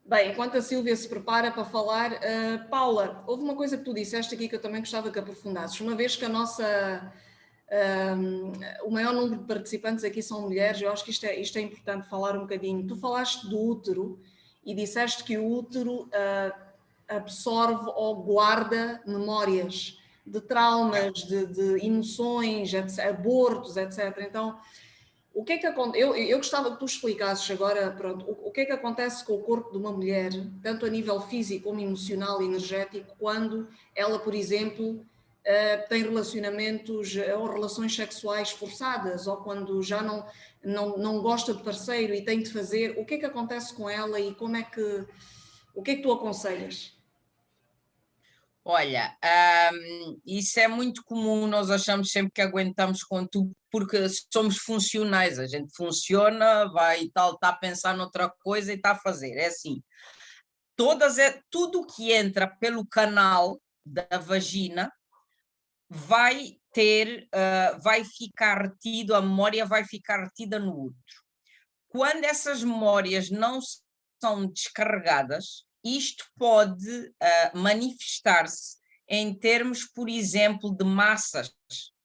Bem, enquanto a Sílvia se prepara para falar, Paula, houve uma coisa que tu disseste aqui que eu também gostava que aprofundasses. Uma vez que o maior número de participantes aqui são mulheres, eu acho que isto é importante falar um bocadinho. Tu falaste do útero e disseste que o útero absorve ou guarda memórias de traumas, de emoções, abortos, etc. Então, O que é que acontece? Eu gostava que tu explicasses agora, pronto, o que é que acontece com o corpo de uma mulher, tanto a nível físico como emocional e energético, quando ela, por exemplo, tem relacionamentos ou relações sexuais forçadas, ou quando já não gosta de parceiro e tem de fazer, o que é que acontece com ela e o que é que tu aconselhas? Olha, isso é muito comum, nós achamos sempre que aguentamos com tudo porque somos funcionais, a gente funciona, vai e tal, está a pensar noutra coisa e está a fazer, é assim. Tudo que entra pelo canal da vagina vai vai ficar retido, a memória vai ficar retida no útero. Quando essas memórias não são descarregadas, isto pode manifestar-se em termos, por exemplo, de massas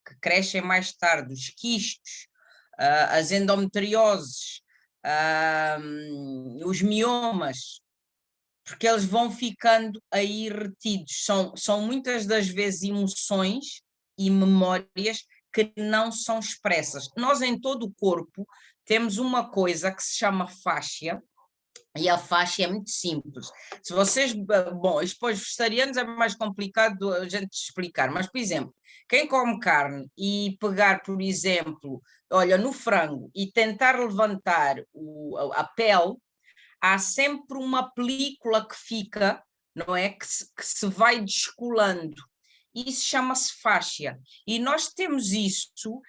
que crescem mais tarde, os quistos, as endometrioses, os miomas, porque eles vão ficando aí retidos. São muitas das vezes emoções e memórias que não são expressas. Nós, em todo o corpo, temos uma coisa que se chama fáscia, e a faixa é muito simples. Se vocês, bom, isto para os vegetarianos é mais complicado a gente explicar, mas, por exemplo, quem come carne e pegar, por exemplo, olha, no frango e tentar levantar a pele, há sempre uma película que fica, não é? Que se vai descolando. Isso chama-se fáscia. E nós temos isso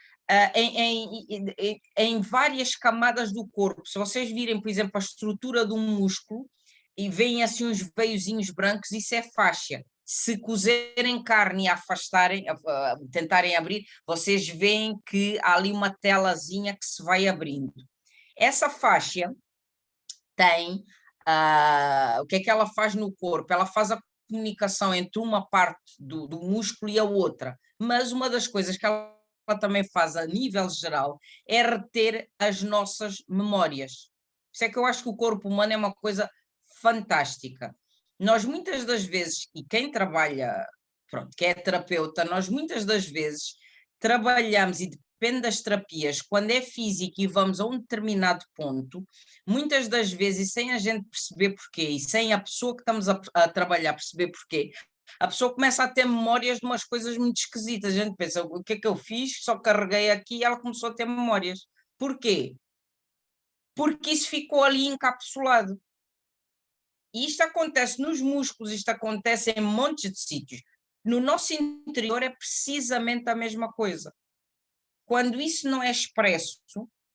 em várias camadas do corpo. Se vocês virem, por exemplo, a estrutura de um músculo e veem assim uns veiozinhos brancos, isso é fáscia. Se cozerem carne e afastarem, tentarem abrir, vocês veem que há ali uma telazinha que se vai abrindo. Essa fáscia tem, o que é que ela faz no corpo? Ela faz a comunicação entre uma parte do músculo e a outra, mas uma das coisas que ela também faz a nível geral é reter as nossas memórias. Isso é que eu acho que o corpo humano é uma coisa fantástica. Nós muitas das vezes, e quem trabalha, pronto, que é terapeuta, nós muitas das vezes trabalhamos, e depende das terapias, quando é físico e vamos a um determinado ponto, muitas das vezes, sem a gente perceber porquê, e sem a pessoa que estamos a trabalhar perceber porquê, a pessoa começa a ter memórias de umas coisas muito esquisitas. A gente pensa, o que é que eu fiz? Só carreguei aqui e ela começou a ter memórias. Porquê? Porque isso ficou ali encapsulado. E isto acontece nos músculos, isto acontece em montes de sítios. No nosso interior é precisamente a mesma coisa. Quando isso não é expresso,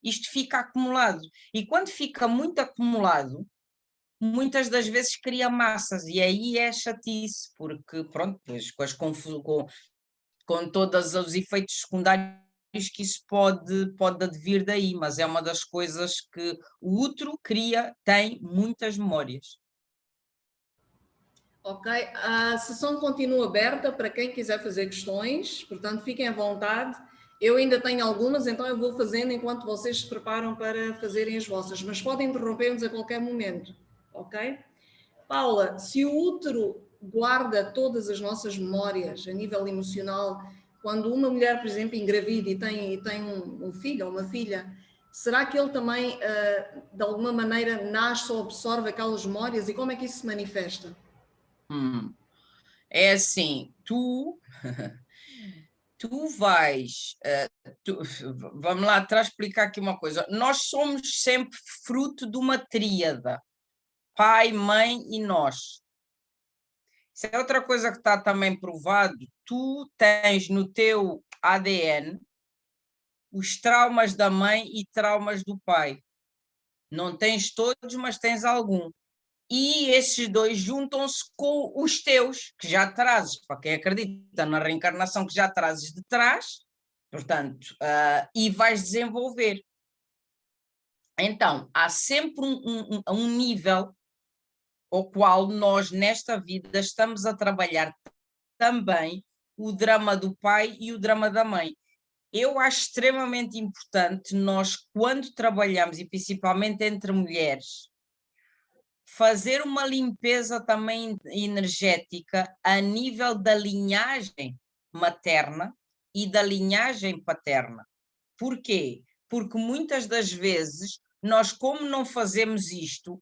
isto fica acumulado. E quando fica muito acumulado, muitas das vezes cria massas, e aí é chatice, porque, pronto, com todos os efeitos secundários que isso pode advir daí, mas é uma das coisas que o útero tem muitas memórias. Ok, a sessão continua aberta para quem quiser fazer questões, portanto fiquem à vontade. Eu ainda tenho algumas, então eu vou fazendo enquanto vocês se preparam para fazerem as vossas, mas podem interromper-nos a qualquer momento, ok? Paula, se o útero guarda todas as nossas memórias a nível emocional, quando uma mulher, por exemplo, engravida e tem um filho ou uma filha, será que ele também, de alguma maneira, nasce ou absorve aquelas memórias e como é que isso se manifesta? É assim, tu vais, vamos lá atrás explicar aqui uma coisa, nós somos sempre fruto de uma tríada, pai, mãe e nós. Isso é outra coisa que está também provado, tu tens no teu ADN os traumas da mãe e traumas do pai. Não tens todos, mas tens algum. E esses dois juntam-se com os teus, que já trazes, para quem acredita na reencarnação, que já trazes de trás, portanto, e vais desenvolver. Então, há sempre um nível ao qual nós, nesta vida, estamos a trabalhar também o drama do pai e o drama da mãe. Eu acho extremamente importante nós, quando trabalhamos, e principalmente entre mulheres, fazer uma limpeza também energética a nível da linhagem materna e da linhagem paterna. Porquê? porque muitas das vezes nós, como não fazemos isto,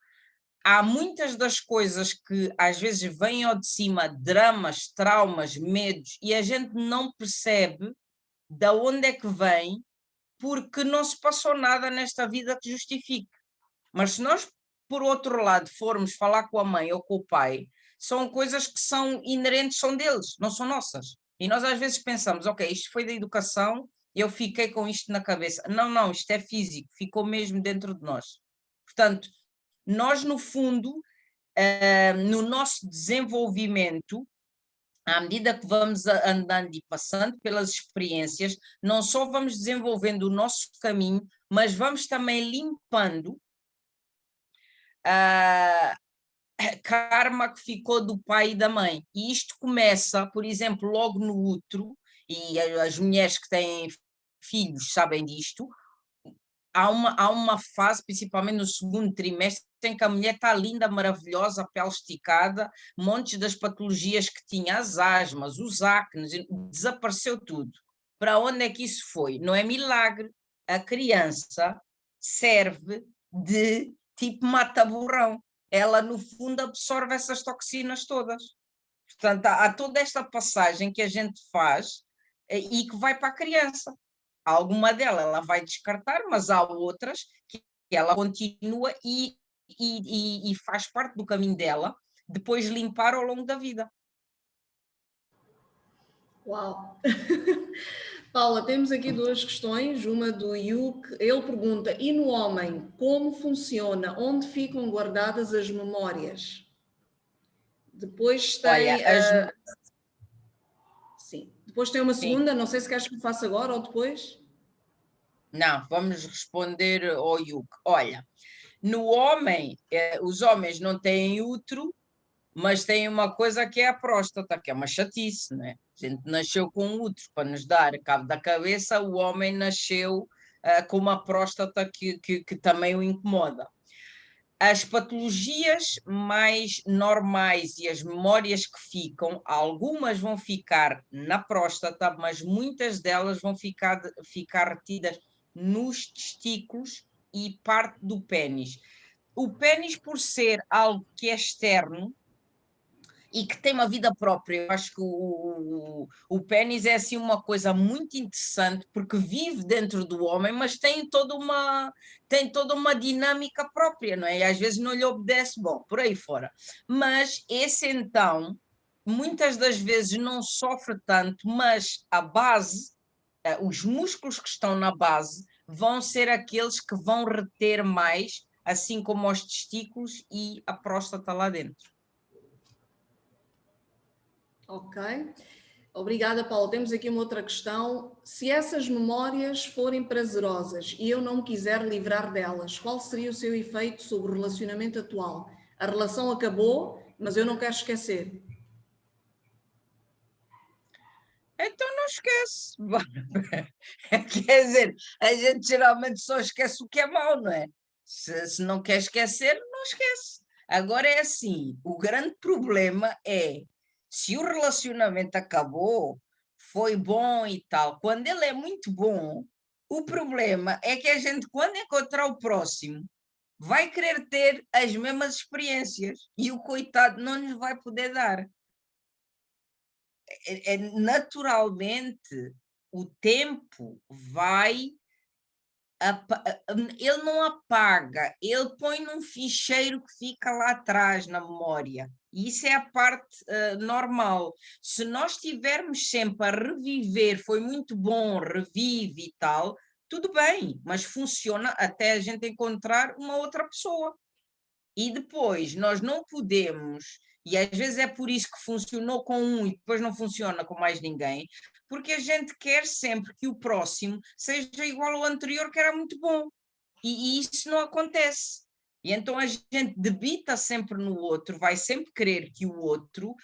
há muitas das coisas que às vezes vêm ao de cima, dramas, traumas, medos, e a gente não percebe de onde é que vem, porque não se passou nada nesta vida que justifique. Mas se nós, por outro lado, formos falar com a mãe ou com o pai, são coisas que são inerentes, são deles, não são nossas. E nós às vezes pensamos, ok, isto foi da educação, eu fiquei com isto na cabeça. Não, não, isto é físico, ficou mesmo dentro de nós. Portanto, nós no fundo, no nosso desenvolvimento, à medida que vamos andando e passando pelas experiências, não só vamos desenvolvendo o nosso caminho, mas vamos também limpando a karma que ficou do pai e da mãe. E isto começa, por exemplo, logo no útero, e as mulheres que têm filhos sabem disto, há uma fase, principalmente no segundo trimestre, em que a mulher está linda, maravilhosa, pele esticada, montes das patologias que tinha, as asmas, os acnes, desapareceu tudo. Para onde é que isso foi? Não é milagre. A criança serve de tipo mata-borrão. Ela, no fundo, absorve essas toxinas todas. Portanto, há toda esta passagem que a gente faz e que vai para a criança. Alguma delas ela vai descartar, mas há outras que ela continua e faz parte do caminho dela, depois limpar ao longo da vida. Uau! Paula, temos aqui duas questões, uma do Yuk, ele pergunta, e no homem, como funciona? Onde ficam guardadas as memórias? Depois tem... Olha, Sim. Depois tem uma sim. segunda, não sei se queres que eu faça agora ou depois. Não, vamos responder ao Yuk. Olha, no homem, os homens não têm útero, mas têm uma coisa que é a próstata, que é uma chatice, né? A gente nasceu com útero para nos dar cabo da cabeça, o homem nasceu com uma próstata que também o incomoda. As patologias mais normais e as memórias que ficam, algumas vão ficar na próstata, mas muitas delas vão ficar retidas nos testículos e parte do pênis. O pênis, por ser algo que é externo e que tem uma vida própria, eu acho que o pênis é assim uma coisa muito interessante, porque vive dentro do homem, mas tem toda uma dinâmica própria, não é? E às vezes não lhe obedece, bom, por aí fora. Mas esse então, muitas das vezes não sofre tanto, mas a base, os músculos que estão na base, vão ser aqueles que vão reter mais, assim como os testículos e a próstata lá dentro. Ok. Obrigada, Paula. Temos aqui uma outra questão. Se essas memórias forem prazerosas e eu não me quiser livrar delas, qual seria o seu efeito sobre o relacionamento atual? A relação acabou, mas eu não quero esquecer. Então não esquece. Quer dizer, a gente geralmente só esquece o que é mau, não é? Se não quer esquecer, não esquece. Agora é assim, o grande problema é se o relacionamento acabou, foi bom e tal. Quando ele é muito bom, o problema é que a gente, quando encontrar o próximo, vai querer ter as mesmas experiências e o coitado não lhes vai poder dar. Naturalmente o tempo vai, ele não apaga, ele põe num ficheiro que fica lá atrás na memória. E isso é a parte normal. Se nós estivermos sempre a reviver, foi muito bom, revive e tal, tudo bem, mas funciona até a gente encontrar uma outra pessoa. E depois nós não podemos, e às vezes é por isso que funcionou com um e depois não funciona com mais ninguém, porque a gente quer sempre que o próximo seja igual ao anterior, que era muito bom. E isso não acontece. E então a gente debita sempre no outro, vai sempre querer que o outro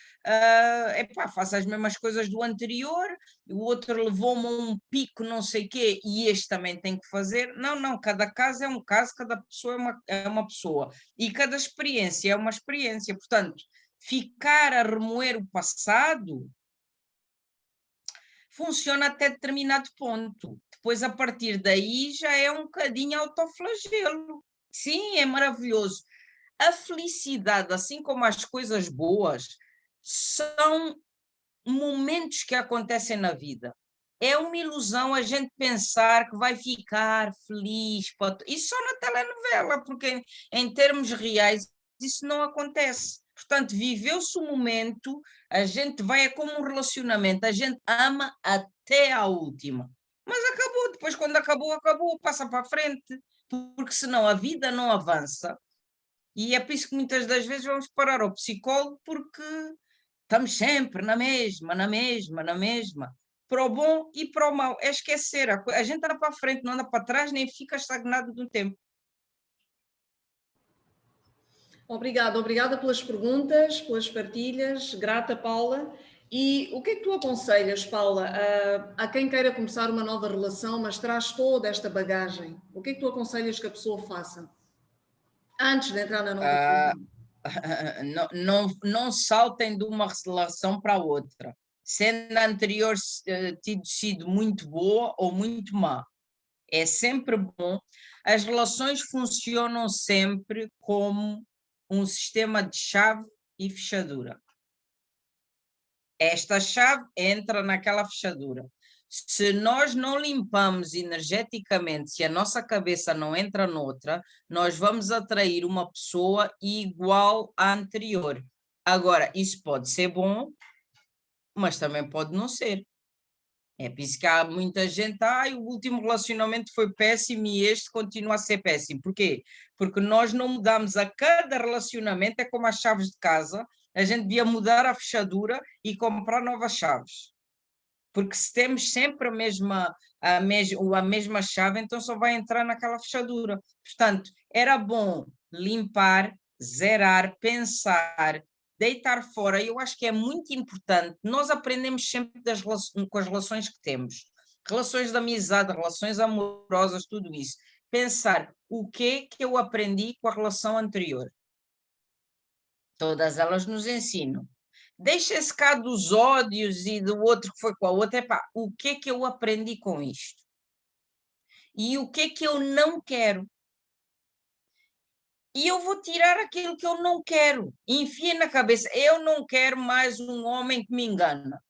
faça as mesmas coisas do anterior, o outro levou-me a um pico não sei quê e este também tem que fazer. Não, não, cada caso é um caso, cada pessoa é uma pessoa e cada experiência é uma experiência. Portanto, ficar a remoer o passado funciona até determinado ponto. Depois, a partir daí, já é um bocadinho autoflagelo. Sim, é maravilhoso. A felicidade, assim como as coisas boas, são momentos que acontecem na vida. É uma ilusão a gente pensar que vai ficar feliz. Isso só na telenovela, porque em termos reais isso não acontece. Portanto, viveu-se o momento, a gente vai, é como um relacionamento, a gente ama até à última. Mas acabou, depois quando acabou, acabou, passa para a frente, porque senão a vida não avança. E é por isso que muitas das vezes vamos parar ao psicólogo, porque estamos sempre na mesma, na mesma, na mesma. Para o bom e para o mau. É esquecer. A gente anda para a frente, não anda para trás, nem fica estagnado no tempo. Obrigada pelas perguntas, pelas partilhas. Grata, Paula. E o que é que tu aconselhas, Paula, a quem queira começar uma nova relação, mas traz toda esta bagagem? O que é que tu aconselhas que a pessoa faça antes de entrar na nova relação? Não saltem de uma relação para outra, sendo a anterior tido sido muito boa ou muito má. É sempre bom. As relações funcionam sempre como um sistema de chave e fechadura. Esta chave entra naquela fechadura. Se nós não limpamos energeticamente, se a nossa cabeça não entra noutra, nós vamos atrair uma pessoa igual à anterior. Agora, isso pode ser bom, mas também pode não ser. É por isso que há muita gente, o último relacionamento foi péssimo e este continua a ser péssimo. Porquê? Porque nós não mudamos a cada relacionamento, é como as chaves de casa, a gente devia mudar a fechadura e comprar novas chaves. Porque se temos sempre a mesma chave, então só vai entrar naquela fechadura. Portanto, era bom limpar, zerar, pensar, deitar fora. Eu acho que é muito importante. Nós aprendemos sempre com as relações que temos. Relações de amizade, relações amorosas, tudo isso. Pensar o que eu aprendi com a relação anterior. Todas elas nos ensinam. Deixa-se cá dos ódios e do outro que foi com a outra. O que eu aprendi com isto? E o que eu não quero? E eu vou tirar aquilo que eu não quero. Enfia na cabeça. Eu não quero mais um homem que me engana.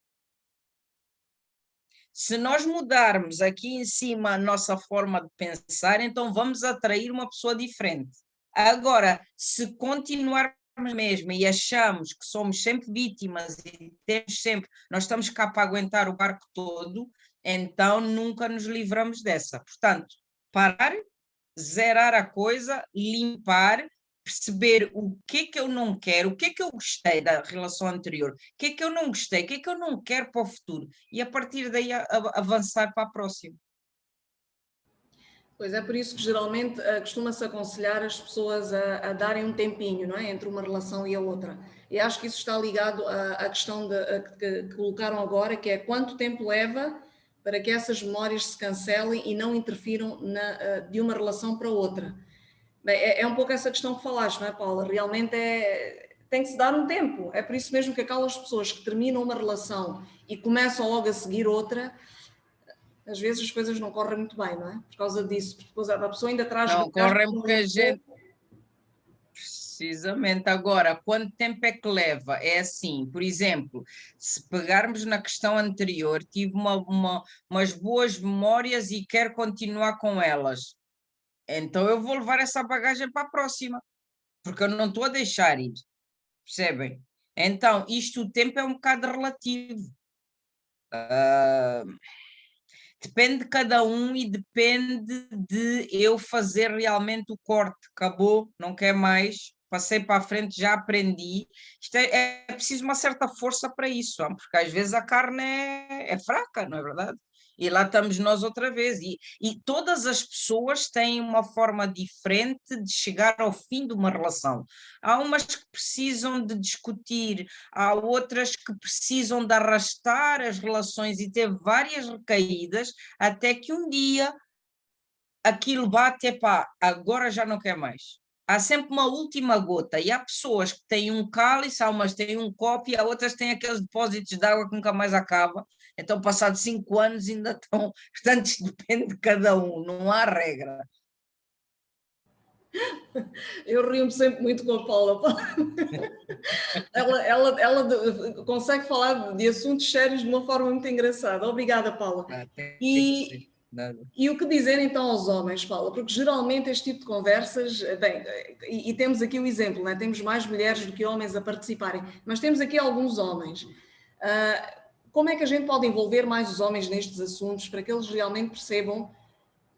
Se nós mudarmos aqui em cima a nossa forma de pensar, então vamos atrair uma pessoa diferente. Agora, se continuar mesmo e achamos que somos sempre vítimas e temos sempre, nós estamos cá para aguentar o barco todo, então nunca nos livramos dessa. Portanto, parar, zerar a coisa, limpar, perceber o que eu não quero, o que eu gostei da relação anterior, o que eu não gostei, o que eu não quero para o futuro, e a partir daí avançar para a próxima. Pois é, por isso que geralmente costuma-se aconselhar as pessoas a darem um tempinho, não é? Entre uma relação e a outra. E acho que isso está ligado à questão que colocaram agora, que é quanto tempo leva para que essas memórias se cancelem e não interfiram de uma relação para outra. Bem, é um pouco essa questão que falaste, não é, Paula? Realmente tem que se dar um tempo. É por isso mesmo que aquelas pessoas que terminam uma relação e começam logo a seguir outra, às vezes as coisas não correm muito bem, não é? Por causa disso, porque depois a pessoa ainda traz... Não correm porque a gente... Precisamente. Agora, quanto tempo é que leva? É assim, por exemplo, se pegarmos na questão anterior, tive umas boas memórias e quero continuar com elas. Então eu vou levar essa bagagem para a próxima, porque eu não estou a deixar ir. Percebem? Então, isto o tempo é um bocado relativo. Depende de cada um e depende de eu fazer realmente o corte. Acabou, não quer mais, passei para a frente, já aprendi. Isto é preciso uma certa força para isso, porque às vezes a carne é fraca, não é verdade? E lá estamos nós outra vez. E todas as pessoas têm uma forma diferente de chegar ao fim de uma relação. Há umas que precisam de discutir, há outras que precisam de arrastar as relações e ter várias recaídas até que um dia aquilo bate, agora já não quer mais. Há sempre uma última gota e há pessoas que têm um cálice, há umas têm um copo e há outras têm aqueles depósitos de água que nunca mais acaba Então, passados 5 anos, ainda estão. Portanto, isto depende de cada um, não há regra. Eu rio-me sempre muito com a Paula. Ela consegue falar de assuntos sérios de uma forma muito engraçada. Obrigada, Paula. E o que dizer então aos homens, Paula? Porque geralmente este tipo de conversas, bem, e temos aqui o exemplo, não é? Temos mais mulheres do que homens a participarem, mas temos aqui alguns homens. Como é que a gente pode envolver mais os homens nestes assuntos para que eles realmente percebam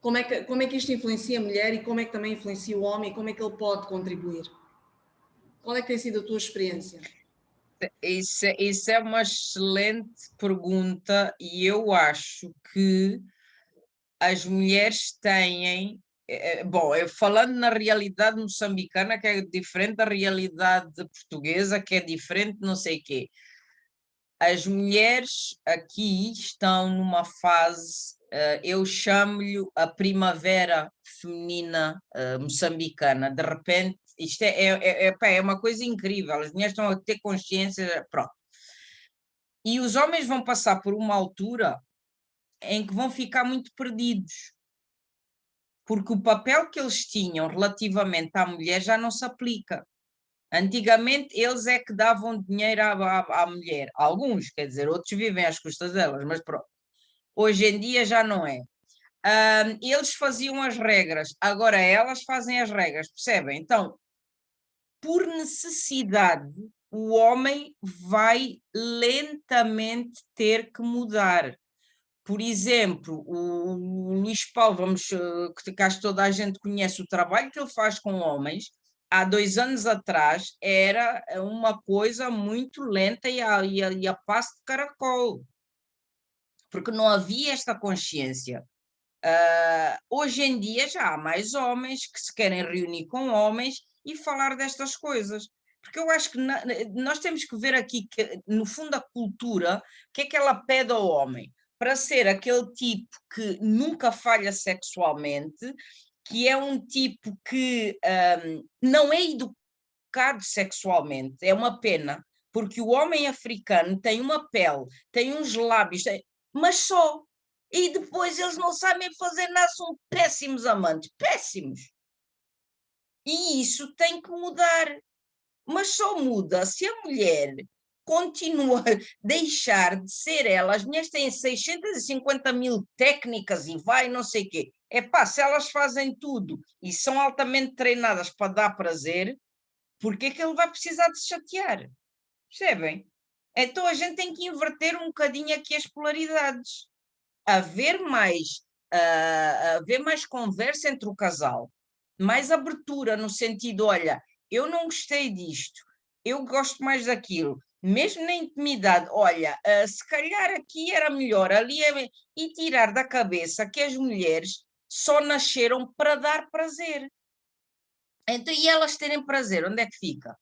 como é que isto influencia a mulher e como é que também influencia o homem e como é que ele pode contribuir? Qual é que tem sido a tua experiência? Isso é uma excelente pergunta e eu acho que as mulheres têm... Bom, falando na realidade moçambicana, que é diferente da realidade portuguesa, que é diferente não sei o quê. As mulheres aqui estão numa fase, eu chamo-lhe a primavera feminina moçambicana. De repente, isto é uma coisa incrível, as mulheres estão a ter consciência, pronto. E os homens vão passar por uma altura em que vão ficar muito perdidos, porque o papel que eles tinham relativamente à mulher já não se aplica. Antigamente eles é que davam dinheiro à mulher, alguns, quer dizer, outros vivem às custas delas, mas pronto. Hoje em dia já não é. Eles faziam as regras, agora elas fazem as regras, percebem? Então, por necessidade, o homem vai lentamente ter que mudar. Por exemplo, o Luís Paulo, que acho que toda a gente conhece o trabalho que ele faz com homens, há 2 anos atrás era uma coisa muito lenta e a passo de caracol, porque não havia esta consciência. Hoje em dia já há mais homens que se querem reunir com homens e falar destas coisas. Porque eu acho que nós temos que ver aqui que, no fundo, a cultura, o que é que ela pede ao homem? Para ser aquele tipo que nunca falha sexualmente, que é um tipo que não é educado sexualmente, é uma pena, porque o homem africano tem uma pele, tem uns lábios, mas só. E depois eles não sabem fazer nada, são péssimos amantes, péssimos. E isso tem que mudar. Mas só muda se a mulher continua a deixar de ser ela. As mulheres têm 650 mil técnicas e vai não sei o quê. Se elas fazem tudo e são altamente treinadas para dar prazer, por que é que ele vai precisar de se chatear? Percebem? Então a gente tem que inverter um bocadinho aqui as polaridades. Haver mais conversa entre o casal, mais abertura no sentido, olha, eu não gostei disto, eu gosto mais daquilo, mesmo na intimidade, olha, se calhar aqui era melhor, ali e tirar da cabeça que as mulheres só nasceram para dar prazer. Então, e elas terem prazer, onde é que fica?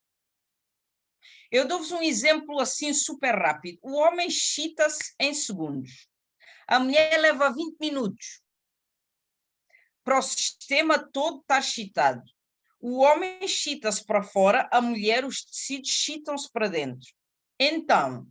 Eu dou-vos um exemplo assim super rápido. O homem excita-se em segundos. A mulher leva 20 minutos para o sistema todo estar excitado. O homem excita-se para fora, a mulher, os tecidos excitam-se para dentro. Então,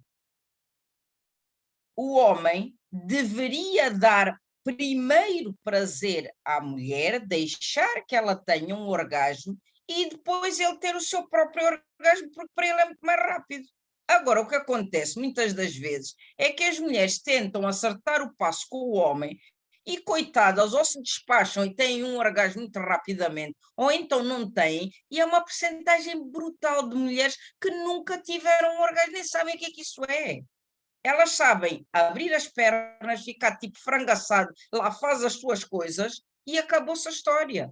o homem deveria dar primeiro prazer à mulher, deixar que ela tenha um orgasmo e depois ele ter o seu próprio orgasmo, porque para ele é muito mais rápido. Agora, o que acontece muitas das vezes é que as mulheres tentam acertar o passo com o homem e, coitadas, ou se despacham e têm um orgasmo muito rapidamente, ou então não têm, e é uma percentagem brutal de mulheres que nunca tiveram um orgasmo, nem sabem o que é que isso é. Elas sabem abrir as pernas, ficar tipo frangaçado, lá faz as suas coisas e acabou-se a história.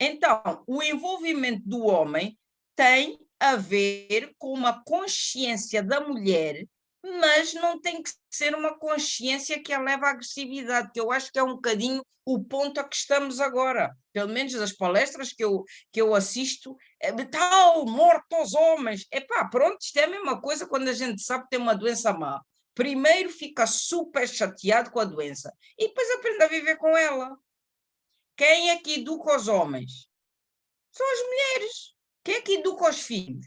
Então, o envolvimento do homem tem a ver com uma consciência da mulher, mas não tem que ser uma consciência que a leva à agressividade, que eu acho que é um bocadinho o ponto a que estamos agora. Pelo menos as palestras que eu assisto, tal, morte aos homens. Pronto, isto é a mesma coisa quando a gente sabe que tem uma doença má. Primeiro fica super chateado com a doença e depois aprende a viver com ela. Quem é que educa os homens? São as mulheres. Quem é que educa os filhos?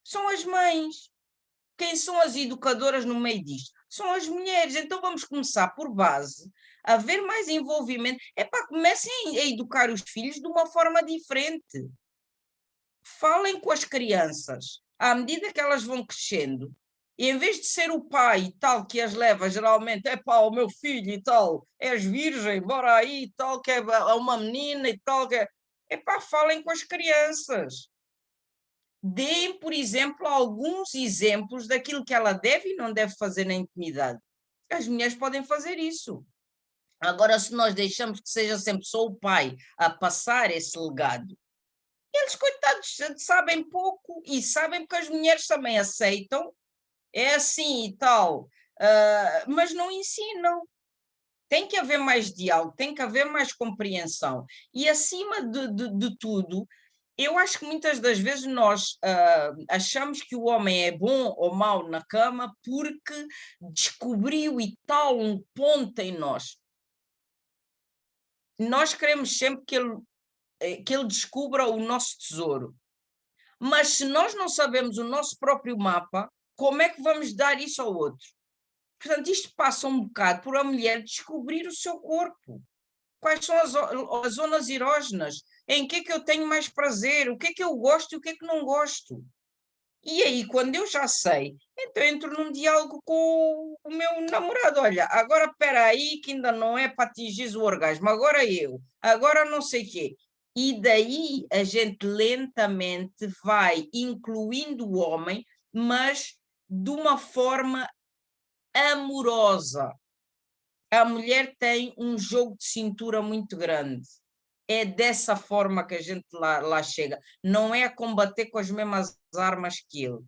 São as mães. Quem são as educadoras no meio disto? são as mulheres. Então vamos começar por base, a haver mais envolvimento. Comecem a educar os filhos de uma forma diferente. Falem com as crianças, à medida que elas vão crescendo, e em vez de ser o pai e tal que as leva, geralmente, o meu filho e tal, és virgem, bora aí e tal, que é uma menina e tal, que falem com as crianças. Deem, por exemplo, alguns exemplos daquilo que ela deve e não deve fazer na intimidade. As mulheres podem fazer isso. Agora, se nós deixamos que seja sempre só o pai a passar esse legado, eles, coitados, sabem pouco e sabem porque as mulheres também aceitam, é assim e tal, mas não ensinam. Tem que haver mais diálogo, tem que haver mais compreensão. E, acima de tudo, eu acho que muitas das vezes nós achamos que o homem é bom ou mau na cama porque descobriu e tal um ponto em nós. Nós queremos sempre que ele descubra o nosso tesouro. Mas se nós não sabemos o nosso próprio mapa, como é que vamos dar isso ao outro? Portanto, isto passa um bocado por a mulher descobrir o seu corpo. Quais são as zonas erógenas? Em que é que eu tenho mais prazer? O que é que eu gosto e o que é que não gosto? E aí, quando eu já sei, então entro num diálogo com o meu namorado. Olha, agora espera aí que ainda não é para atingir o orgasmo. Agora não sei o quê. E daí a gente lentamente vai incluindo o homem, mas de uma forma amorosa. A mulher tem um jogo de cintura muito grande. É dessa forma que a gente lá chega. Não é a combater com as mesmas armas que ele.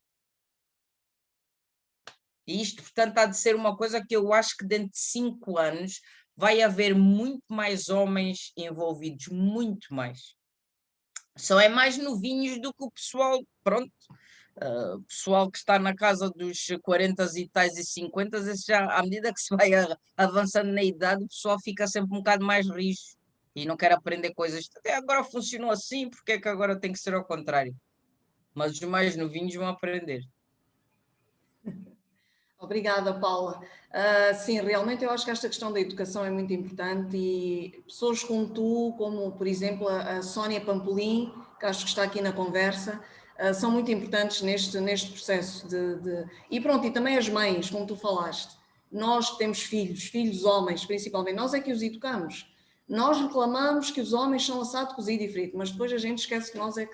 E isto, portanto, há de ser uma coisa que eu acho que dentro de 5 anos vai haver muito mais homens envolvidos, muito mais. Só é mais novinhos do que o pessoal, pronto, pessoal que está na casa dos 40 e tais e 50, já, à medida que se vai avançando na idade, o pessoal fica sempre um bocado mais rijo e não quer aprender coisas. Até agora funcionou assim, porque é que agora tem que ser ao contrário? Mas os mais novinhos vão aprender. Obrigada, Paula. Sim, realmente eu acho que esta questão da educação é muito importante e pessoas como tu, como por exemplo a Sónia Pampolim, que acho que está aqui na conversa, são muito importantes neste processo E pronto, e também as mães, como tu falaste. Nós que temos filhos homens principalmente, nós é que os educamos. Nós reclamamos que os homens são assado, cozido e frito, mas depois a gente esquece que nós é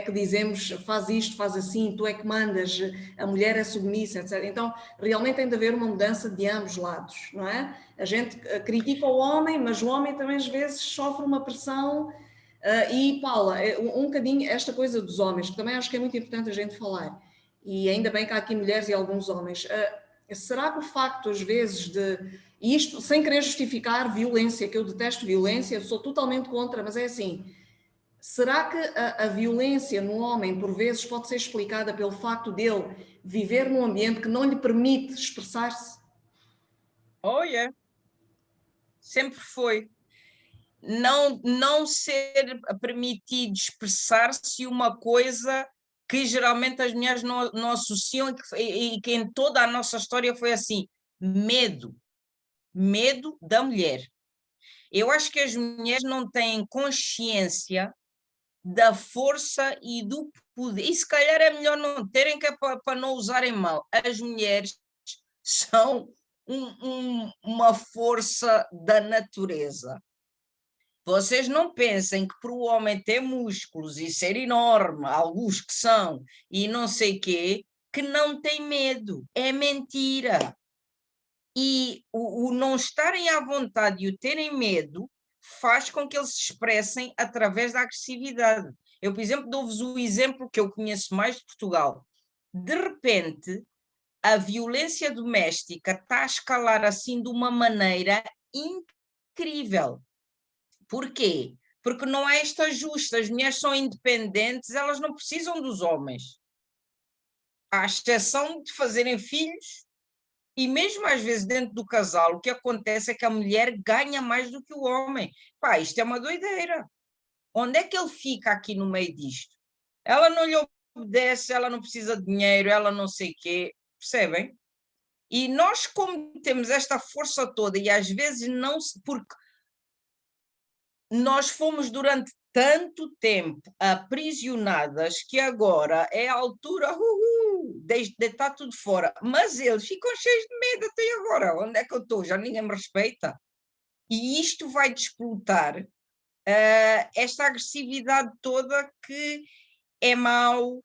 que dizemos, faz isto, faz assim, tu é que mandas, a mulher é submissa, etc. Então, realmente tem de haver uma mudança de ambos lados, não é? A gente critica o homem, mas o homem também às vezes sofre uma pressão. E, Paula, um bocadinho esta coisa dos homens, que também acho que é muito importante a gente falar, e ainda bem que há aqui mulheres e alguns homens. Será que o facto, às vezes, e isto sem querer justificar violência, que eu detesto violência, sou totalmente contra, mas é assim, será que a violência no homem, por vezes, pode ser explicada pelo facto dele viver num ambiente que não lhe permite expressar-se? Oh, yeah. Sempre foi. Não ser permitido expressar-se uma coisa que geralmente as mulheres não associam e que em toda a nossa história foi assim, medo da mulher. Eu acho que as mulheres não têm consciência da força e do poder, e se calhar é melhor não terem, que é para não usarem mal. As mulheres são uma força da natureza. Vocês não pensem que para o homem ter músculos e ser enorme, alguns que são, e não sei quê, que não tem medo. É mentira. E o não estarem à vontade e o terem medo faz com que eles se expressem através da agressividade. Eu, por exemplo, dou-vos o exemplo que eu conheço mais de Portugal. De repente, a violência doméstica está a escalar assim de uma maneira incrível. Porquê? Porque não há este ajuste, as mulheres são independentes, elas não precisam dos homens. À exceção de fazerem filhos, e mesmo às vezes dentro do casal, o que acontece é que a mulher ganha mais do que o homem. Pá, isto é uma doideira. Onde é que ele fica aqui no meio disto? Ela não lhe obedece, ela não precisa de dinheiro, ela não sei o quê, percebem? E nós, como temos esta força toda, e às vezes não se... Porque nós fomos durante tanto tempo aprisionadas que agora é a altura de deitar tudo fora. Mas eles ficam cheios de medo até agora. Onde é que eu estou? Já ninguém me respeita. E isto vai disputar esta agressividade toda que é mau,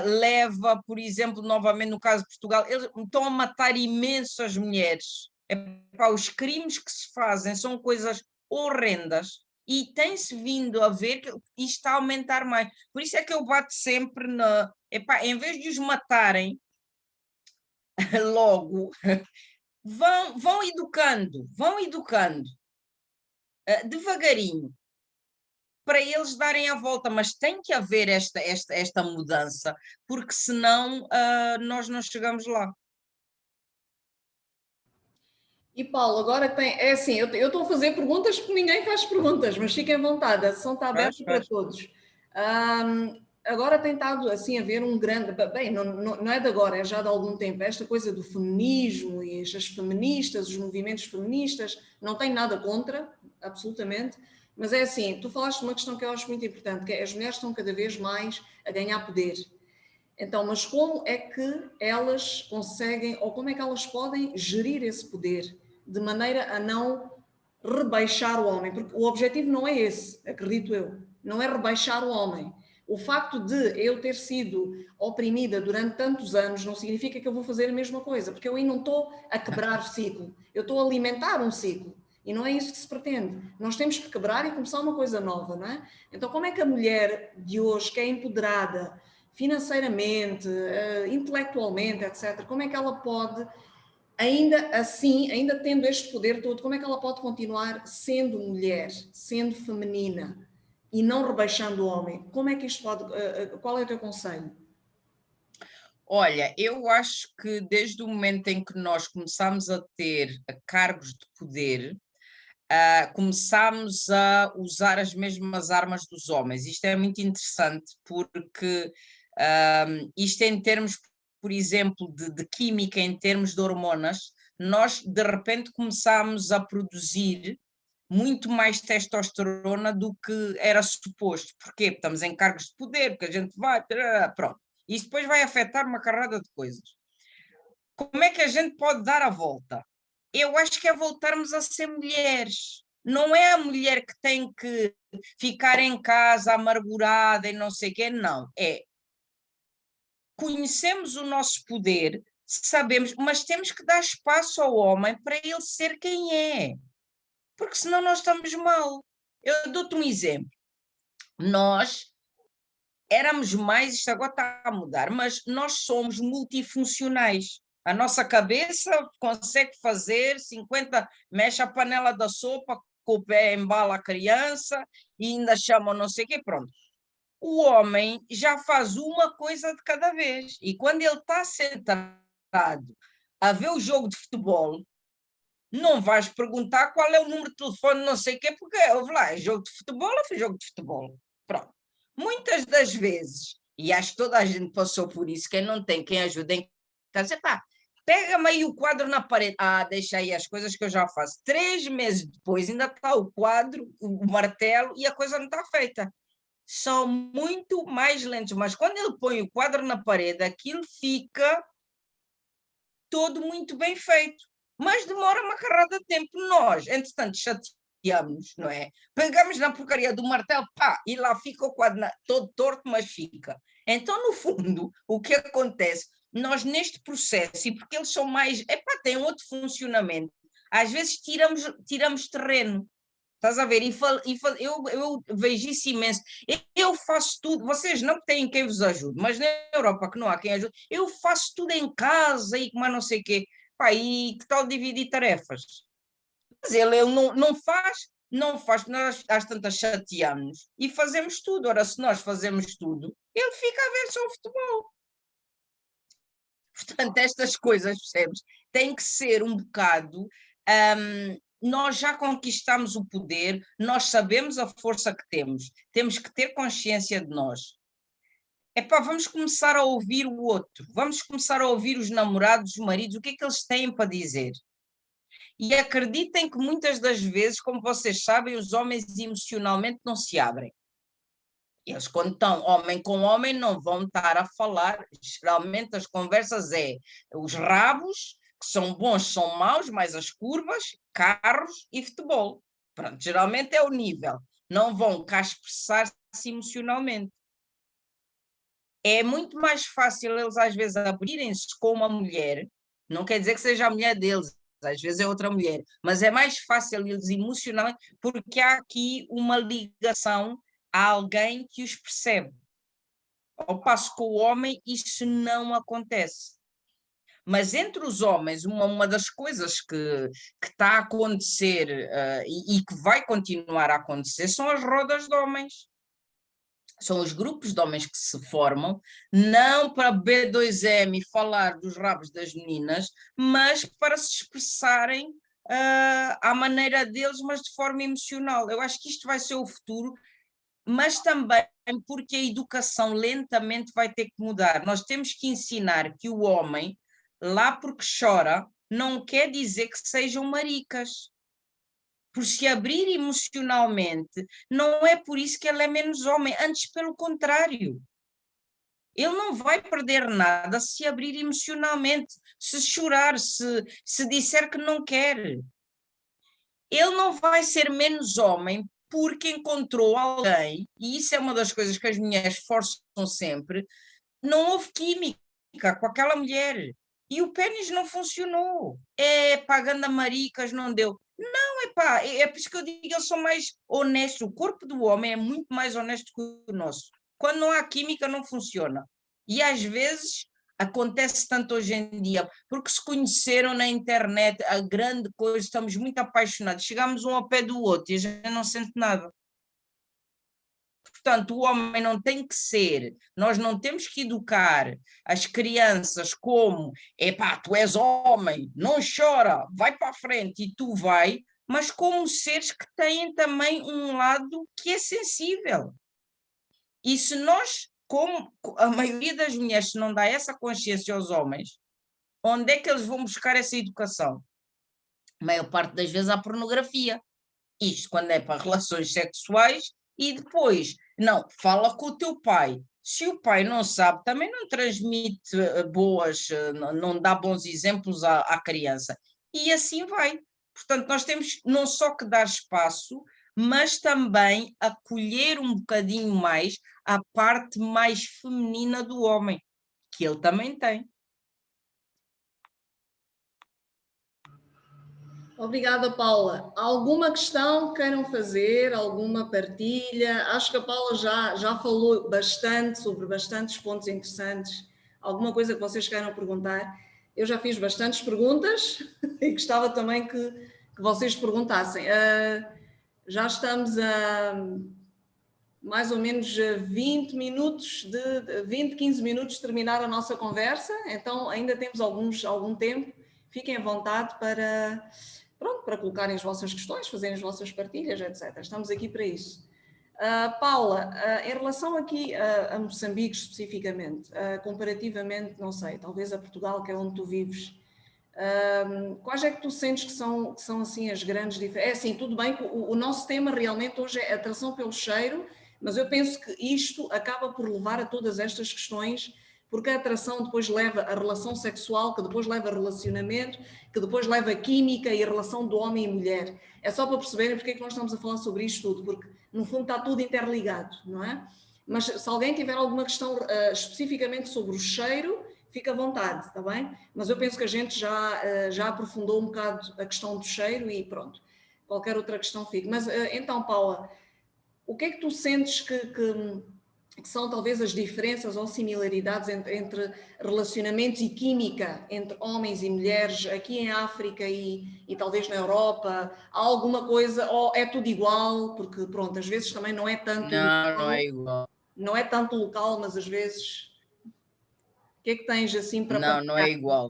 leva, por exemplo, novamente no caso de Portugal, eles estão a matar imensas mulheres. Os crimes que se fazem são coisas horrendas e tem-se vindo a ver que isto está a aumentar mais. Por isso é que eu bato sempre na... em vez de os matarem logo, vão educando, devagarinho, para eles darem a volta, mas tem que haver esta mudança, porque senão nós não chegamos lá. E Paulo, agora tem, é assim, eu estou a fazer perguntas porque ninguém faz perguntas, mas fiquem à vontade, a sessão está aberta para todos. Agora tem estado assim a ver um grande, bem, não é de agora, é já de algum tempo, esta coisa do feminismo e as feministas, os movimentos feministas, não tenho nada contra, absolutamente, mas é assim, tu falaste de uma questão que eu acho muito importante, que é as mulheres estão cada vez mais a ganhar poder. Então, mas como é que elas conseguem, ou como é que elas podem gerir esse poder de maneira a não rebaixar o homem? Porque o objetivo não é esse, acredito eu, não é rebaixar o homem. O facto de eu ter sido oprimida durante tantos anos não significa que eu vou fazer a mesma coisa, porque eu aí não estou a quebrar o ciclo, eu estou a alimentar um ciclo. E não é isso que se pretende. Nós temos que quebrar e começar uma coisa nova, não é? Então, como é que a mulher de hoje, que é empoderada financeiramente, intelectualmente, etc., como é que ela pode, ainda assim, ainda tendo este poder todo, como é que ela pode continuar sendo mulher, sendo feminina e não rebaixando o homem? Como é que isto pode... qual é o teu conselho? Olha, eu acho que desde o momento em que nós começamos a ter cargos de poder, começámos a usar as mesmas armas dos homens. Isto é muito interessante porque isto em termos, por exemplo, de química, em termos de hormonas, nós de repente começámos a produzir muito mais testosterona do que era suposto. Porquê? Porque estamos em cargos de poder, porque a gente vai... Pronto. Isso depois vai afetar uma carrada de coisas. Como é que a gente pode dar a volta? Eu acho que é voltarmos a ser mulheres. Não é a mulher que tem que ficar em casa amargurada e não sei o quê, não. É conhecemos o nosso poder, sabemos, mas temos que dar espaço ao homem para ele ser quem é. Porque senão nós estamos mal. Eu dou-te um exemplo. Nós éramos mais, isto agora está a mudar, mas nós somos multifuncionais. A nossa cabeça consegue fazer 50, mexe a panela da sopa, com o pé embala a criança e ainda chama não sei o quê, pronto. O homem já faz uma coisa de cada vez. E quando ele está sentado a ver o jogo de futebol, não vais perguntar qual é o número de telefone, não sei o quê, porque lá, é jogo de futebol ou foi jogo de futebol. Pronto. Muitas das vezes, e acho que toda a gente passou por isso, quem não tem quem ajuda em casa, pá, pega-me aí o quadro na parede. Deixa aí as coisas que eu já faço. 3 meses depois ainda está o quadro, o martelo e a coisa não está feita. São muito mais lentos, mas quando ele põe o quadro na parede, aquilo fica todo muito bem feito. Mas demora uma carrada de tempo. Nós, entretanto, chateamos, não é? Pegamos na porcaria do martelo, pá, e lá fica o quadro todo torto, mas fica. Então, no fundo, o que acontece? Nós, neste processo, e porque eles são mais... têm outro funcionamento, às vezes tiramos terreno. Estás a ver? Eu vejo isso imenso. Eu faço tudo. Vocês não têm quem vos ajude, mas na Europa que não há quem ajude, eu faço tudo em casa e mais não sei o quê. Pá, e que tal dividir tarefas? Mas ele não faz, porque nós às tantas chateamos e fazemos tudo. Ora, se nós fazemos tudo, ele fica a ver só o futebol. Portanto, estas coisas, percebes? Tem que ser um bocado... nós já conquistamos o poder, nós sabemos a força que temos que ter consciência de nós. epá, vamos começar a ouvir o outro, vamos começar a ouvir os namorados, os maridos, o que é que eles têm para dizer. E acreditem que muitas das vezes, como vocês sabem, os homens emocionalmente não se abrem. Eles, quando estão homem com homem, não vão estar a falar. Geralmente as conversas é os rabos, que são bons, são maus, mais as curvas, carros e futebol. Pronto, geralmente é o nível. Não vão cá expressar-se emocionalmente. É muito mais fácil eles às vezes abrirem-se com uma mulher, não quer dizer que seja a mulher deles, às vezes é outra mulher, mas é mais fácil eles emocionalmente, porque há aqui uma ligação a alguém que os percebe. Ao passo que o homem isso não acontece. Mas entre os homens, uma das coisas que está a acontecer e que vai continuar a acontecer são as rodas de homens. São os grupos de homens que se formam, não para B2M falar dos rabos das meninas, mas para se expressarem à maneira deles, mas de forma emocional. Eu acho que isto vai ser o futuro, mas também porque a educação lentamente vai ter que mudar. Nós temos que ensinar que o homem, lá porque chora, não quer dizer que sejam maricas. Por se abrir emocionalmente, não é por isso que ele é menos homem, antes pelo contrário. Ele não vai perder nada se abrir emocionalmente, se chorar, se disser que não quer. Ele não vai ser menos homem porque encontrou alguém, e isso é uma das coisas que as mulheres forçam sempre, não houve química com aquela mulher. E o pênis não funcionou. É pagando a maricas, não deu. Não, epá, é por isso que eu digo que eles são mais honestos. O corpo do homem é muito mais honesto que o nosso. Quando não há química, não funciona. E às vezes acontece tanto hoje em dia, porque se conheceram na internet, a grande coisa, estamos muito apaixonados, chegamos um ao pé do outro e a gente não sente nada. Portanto, o homem não tem que ser, nós não temos que educar as crianças como, epá, tu és homem, não chora, vai para a frente e tu vai, mas como seres que têm também um lado que é sensível. E se nós, como a maioria das mulheres, se não dá essa consciência aos homens, onde é que eles vão buscar essa educação? A maior parte das vezes há pornografia. Isto quando é para relações sexuais e depois, não, fala com o teu pai. Se o pai não sabe, também não transmite não dá bons exemplos à criança. E assim vai. Portanto, nós temos não só que dar espaço, mas também acolher um bocadinho mais a parte mais feminina do homem, que ele também tem. Obrigada, Paula. Alguma questão que queiram fazer? Alguma partilha? Acho que a Paula já falou bastante sobre bastantes pontos interessantes. Alguma coisa que vocês queiram perguntar? Eu já fiz bastantes perguntas e gostava também que vocês perguntassem. Já estamos a mais ou menos 20 minutos, 15 minutos de terminar a nossa conversa, então ainda temos algum tempo. Fiquem à vontade para colocarem as vossas questões, fazerem as vossas partilhas, etc. Estamos aqui para isso. Paula, em relação aqui a Moçambique especificamente, comparativamente, não sei, talvez a Portugal, que é onde tu vives, quais é que tu sentes que são assim as grandes diferenças? É assim, tudo bem que o nosso tema realmente hoje é atração pelo cheiro, mas eu penso que isto acaba por levar a todas estas questões, porque a atração depois leva a relação sexual, que depois leva a relacionamento, que depois leva a química e a relação do homem e mulher. É só para perceberem porque é que nós estamos a falar sobre isto tudo, porque no fundo está tudo interligado, não é? Mas se alguém tiver alguma questão especificamente sobre o cheiro, fica à vontade, está bem? Mas eu penso que a gente já aprofundou um bocado a questão do cheiro e pronto, qualquer outra questão fica. Mas então, Paula, o que é que tu sentes que são talvez as diferenças ou similaridades entre relacionamentos e química entre homens e mulheres aqui em África e talvez na Europa? Há alguma coisa, ou é tudo igual? Porque pronto, às vezes também não é tanto Não, não é igual. Não é tanto local, mas às vezes o que é que tens assim para Não, não é igual.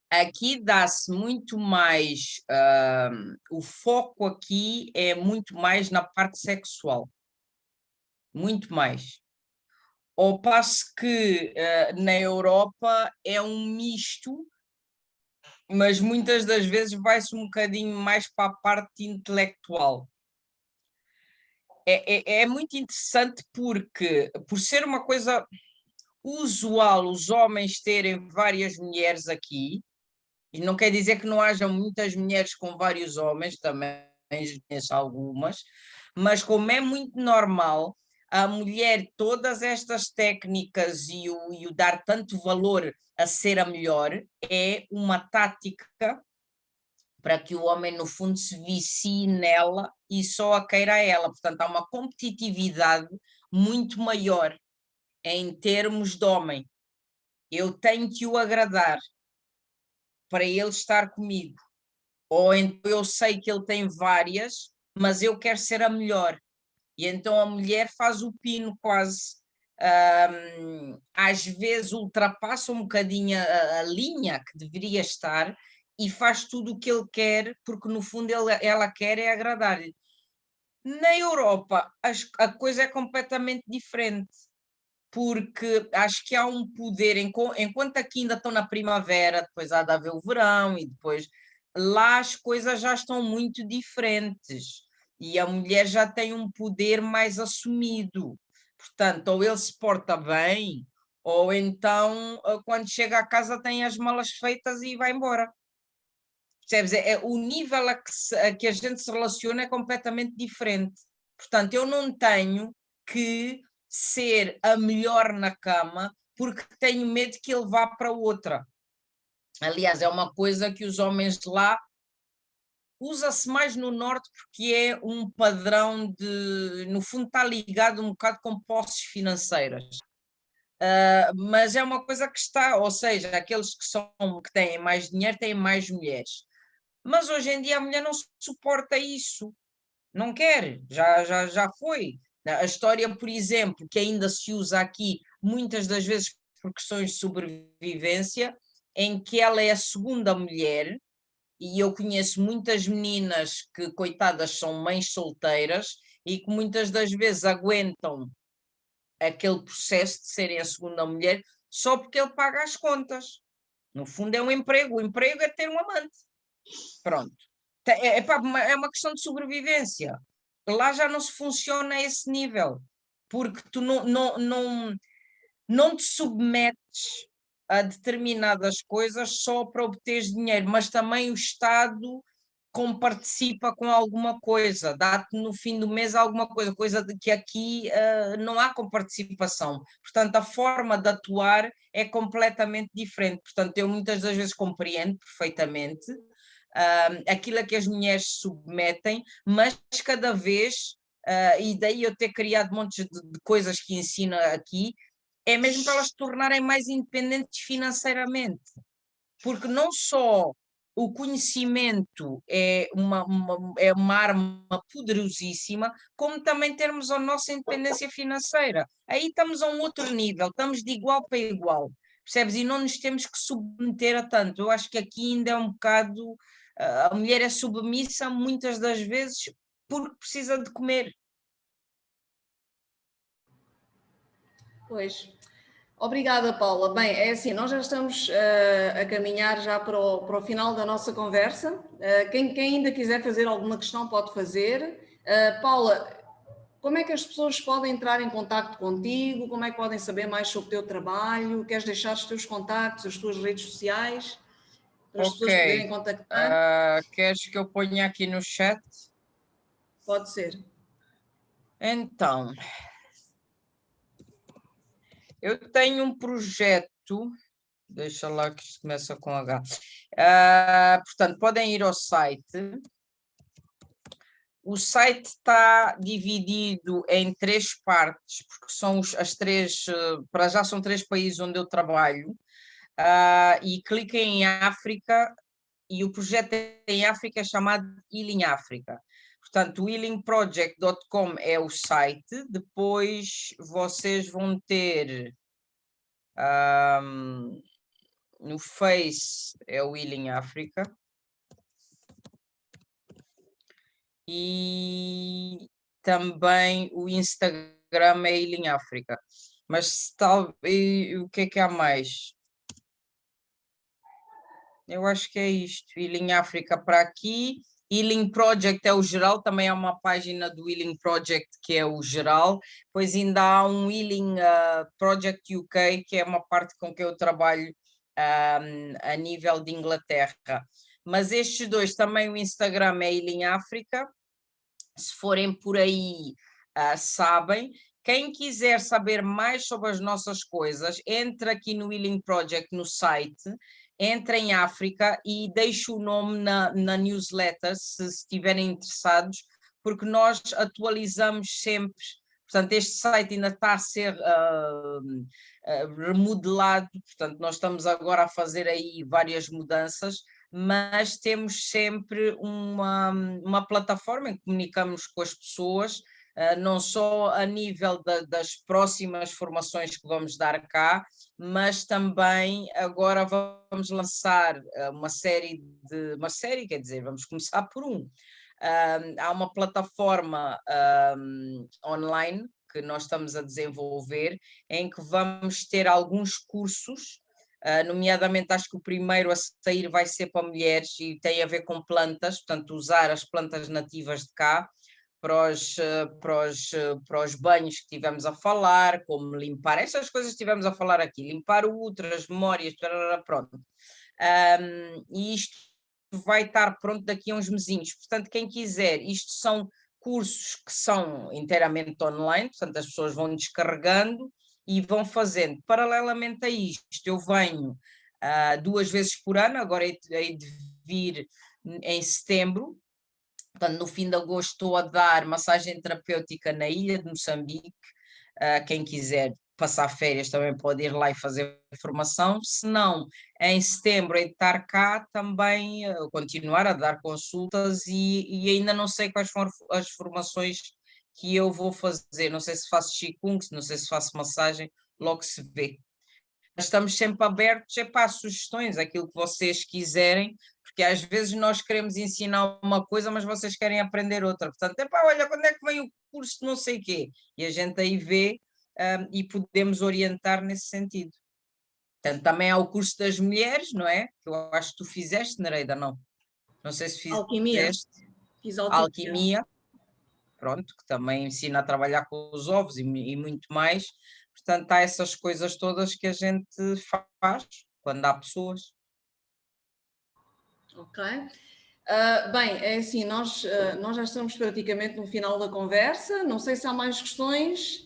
Aqui dá-se muito mais, o foco aqui é muito mais na parte sexual, muito mais. ao passo que na Europa é um misto, mas muitas das vezes vai-se um bocadinho mais para a parte intelectual. É muito interessante porque, por ser uma coisa usual, os homens terem várias mulheres aqui, e não quer dizer que não haja muitas mulheres com vários homens, também conheço algumas, mas como é muito normal, a mulher, todas estas técnicas e o dar tanto valor a ser a melhor, é uma tática para que o homem, no fundo, se vicie nela e só a queira a ela. Portanto, há uma competitividade muito maior em termos de homem. Eu tenho que o agradar para ele estar comigo. Ou então eu sei que ele tem várias, mas eu quero ser a melhor. E então a mulher faz o pino quase. Às vezes ultrapassa um bocadinho a linha que deveria estar e faz tudo o que ele quer, porque no fundo ela quer é agradar-lhe. Na Europa, a coisa é completamente diferente, porque acho que há um poder, enquanto aqui ainda estão na primavera, depois há de haver o verão e depois lá as coisas já estão muito diferentes e a mulher já tem um poder mais assumido. Portanto, ou ele se porta bem, ou então quando chega a casa tem as malas feitas e vai embora. Percebes? O nível a que a gente se relaciona é completamente diferente. Portanto, eu não tenho que ser a melhor na cama porque tenho medo que ele vá para outra. Aliás, é uma coisa que os homens de lá usa-se mais no norte porque é um padrão de, no fundo, está ligado um bocado com posses financeiras. Mas é uma coisa que está, ou seja, aqueles que têm mais dinheiro têm mais mulheres. Mas hoje em dia a mulher não suporta isso, não quer, já foi. A história, por exemplo, que ainda se usa aqui, muitas das vezes por questões de sobrevivência, em que ela é a segunda mulher, e eu conheço muitas meninas que, coitadas, são mães solteiras e que muitas das vezes aguentam aquele processo de serem a segunda mulher só porque ele paga as contas. No fundo é um emprego, o emprego é ter um amante. Pronto. É uma questão de sobrevivência. Lá já não se funciona a esse nível, porque tu não te submetes a determinadas coisas só para obter dinheiro, mas também o Estado comparticipa com alguma coisa, dá-te no fim do mês alguma coisa, coisa de que aqui não há comparticipação. Portanto, a forma de atuar é completamente diferente. Portanto, eu muitas das vezes compreendo perfeitamente aquilo a que as mulheres se submetem, mas cada vez, e daí eu ter criado montes de coisas que ensino aqui, é mesmo para elas se tornarem mais independentes financeiramente, porque não só o conhecimento é uma arma poderosíssima, como também termos a nossa independência financeira. Aí estamos a um outro nível, estamos de igual para igual, percebes? E não nos temos que submeter a tanto. Eu acho que aqui ainda é um bocado. A mulher é submissa muitas das vezes porque precisa de comer. Pois. Obrigada, Paula. Bem, é assim, nós já estamos a caminhar já para o final da nossa conversa. Quem ainda quiser fazer alguma questão pode fazer. Paula, como é que as pessoas podem entrar em contato contigo? Como é que podem saber mais sobre o teu trabalho? Queres deixar os teus contactos, as tuas redes sociais, para as pessoas poderem contactar? Queres que eu ponha aqui no chat? Pode ser. Então, eu tenho um projeto, deixa lá que isto começa com H. Portanto, podem ir ao site. O site está dividido em 3 partes, porque são as 3, para já são 3 países onde eu trabalho, e cliquem em África, e o projeto em África é chamado Healing África. Portanto, o healingproject.com é o site, depois vocês vão ter no Face é o Healing África e também o Instagram é Healing África. Mas tal, e o que é há mais? Eu acho que é isto. Healing África para aqui. Healing Project é o geral, também há uma página do Healing Project que é o geral. Depois ainda há um Healing Project UK, que é uma parte com que eu trabalho a nível de Inglaterra. Mas estes dois também, o Instagram é Healing África. Se forem por aí, sabem. Quem quiser saber mais sobre as nossas coisas, entra aqui no Healing Project no site, entra em África e deixe o nome na newsletter, se estiverem interessados, porque nós atualizamos sempre. Portanto, este site ainda está a ser remodelado, portanto, nós estamos agora a fazer aí várias mudanças, mas temos sempre uma plataforma em que comunicamos com as pessoas, não só a nível das próximas formações que vamos dar cá, mas também agora vamos lançar uma série, quer dizer, vamos começar por há uma plataforma online que nós estamos a desenvolver, em que vamos ter alguns cursos, nomeadamente acho que o primeiro a sair vai ser para mulheres e tem a ver com plantas, portanto usar as plantas nativas de cá para os banhos que tivemos a falar, como limpar, essas coisas que tivemos a falar aqui, limpar o útero, as memórias, pronto. E isto vai estar pronto daqui a uns mesinhos, portanto quem quiser, isto são cursos que são inteiramente online, portanto as pessoas vão descarregando e vão fazendo. Paralelamente a isto, eu venho 2 vezes por ano, agora hei de vir em setembro, portanto no fim de agosto estou a dar massagem terapêutica na ilha de Moçambique, quem quiser passar férias também pode ir lá e fazer formação, se não, em setembro hei de estar cá também, continuar a dar consultas e ainda não sei quais foram as formações que eu vou fazer, não sei se faço Qigong, não sei se faço massagem, logo se vê. Mas estamos sempre abertos para sugestões, aquilo que vocês quiserem, porque às vezes nós queremos ensinar uma coisa, mas vocês querem aprender outra. Portanto, olha, quando é que vem o curso de não sei o quê? E a gente aí vê e podemos orientar nesse sentido. Portanto, também há o curso das mulheres, não é? Que eu acho que tu fizeste, Nereida, não? Não sei se fizeste. Alquimia. Fiz alquimia. Pronto, que também ensina a trabalhar com os ovos e muito mais. Portanto, há essas coisas todas que a gente faz quando há pessoas. Ok. Bem, é assim, nós já estamos praticamente no final da conversa. Não sei se há mais questões.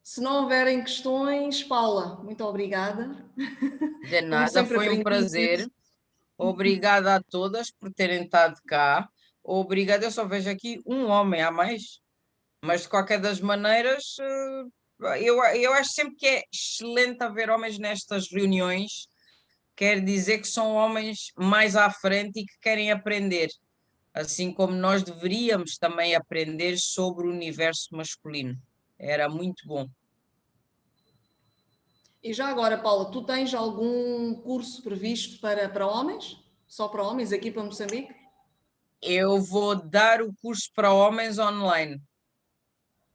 Se não houverem questões, Paula, muito obrigada. De nada, foi um prazer. Obrigada a todas por terem estado cá. Obrigada, eu só vejo aqui um homem, há mais. Mas de qualquer das maneiras, eu acho sempre que é excelente haver homens nestas reuniões, quer dizer que são homens mais à frente e que querem aprender, assim como nós deveríamos também aprender sobre o universo masculino. Era muito bom. E já agora, Paula, tu tens algum curso previsto para homens? Só para homens aqui para Moçambique? Eu vou dar o curso para homens online,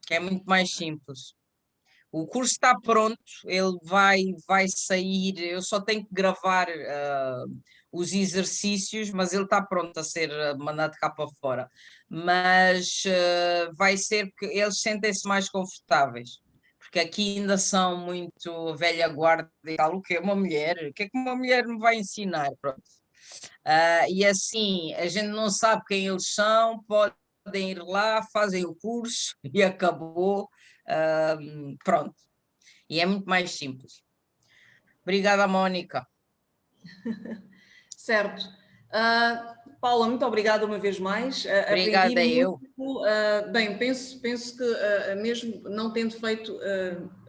que é muito mais simples. O curso está pronto, ele vai sair, eu só tenho que gravar os exercícios, mas ele está pronto a ser mandado cá para fora. Mas vai ser que eles sentem-se mais confortáveis, porque aqui ainda são muito velha guarda e tal, o que é uma mulher? O que é que uma mulher me vai ensinar? Pronto. E assim, a gente não sabe quem eles são, podem ir lá, fazem o curso e acabou. Pronto. E é muito mais simples. Obrigada, Mónica. Certo. Paula, muito obrigada uma vez mais. Obrigada eu. Bem, penso que mesmo não tendo feito,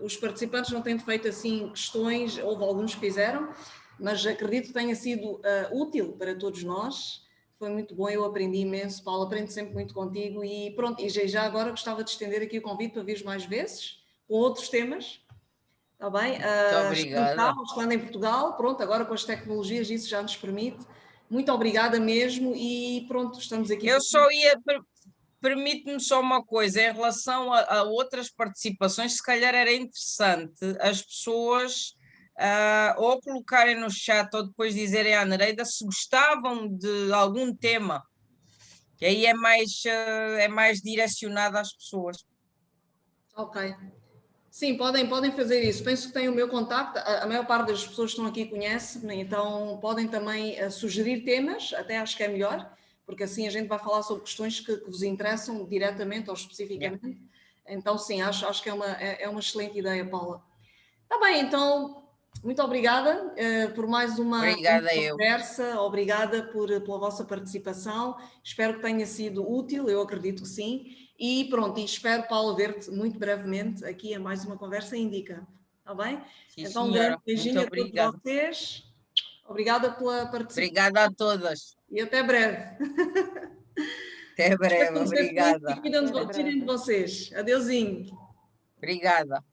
os participantes não tendo feito assim questões, houve alguns que fizeram, mas acredito que tenha sido útil para todos nós. Foi muito bom, eu aprendi imenso. Paula, aprendo sempre muito contigo e pronto, e já agora gostava de estender aqui o convite para vir mais vezes, com outros temas. Está bem? Muito obrigada. Estando em Portugal, pronto, agora com as tecnologias isso já nos permite. Muito obrigada mesmo e pronto, estamos aqui. Eu só ia permite-me só uma coisa, em relação a outras participações, se calhar era interessante as pessoas ou colocarem no chat ou depois dizerem à Nereida se gostavam de algum tema, que aí é mais direcionado às pessoas. Ok. Sim, podem fazer isso. Penso que têm o meu contacto, a maior parte das pessoas que estão aqui conhece, então podem também sugerir temas, até acho que é melhor, porque assim a gente vai falar sobre questões que vos interessam diretamente ou especificamente. Yeah. Então sim, acho que é uma excelente ideia, Paula. Está bem, então, muito obrigada por mais uma conversa, obrigada pela vossa participação, espero que tenha sido útil, eu acredito que sim. E pronto, e espero, Paula, ver-te muito brevemente aqui a mais uma conversa Indica. Está bem? Sim, então, senhora. um grande beijinho a todos vocês. Obrigada pela participação. Obrigada a todas. E até breve. Até breve, obrigada. Cuidem de vocês. Adeusinho. Obrigada.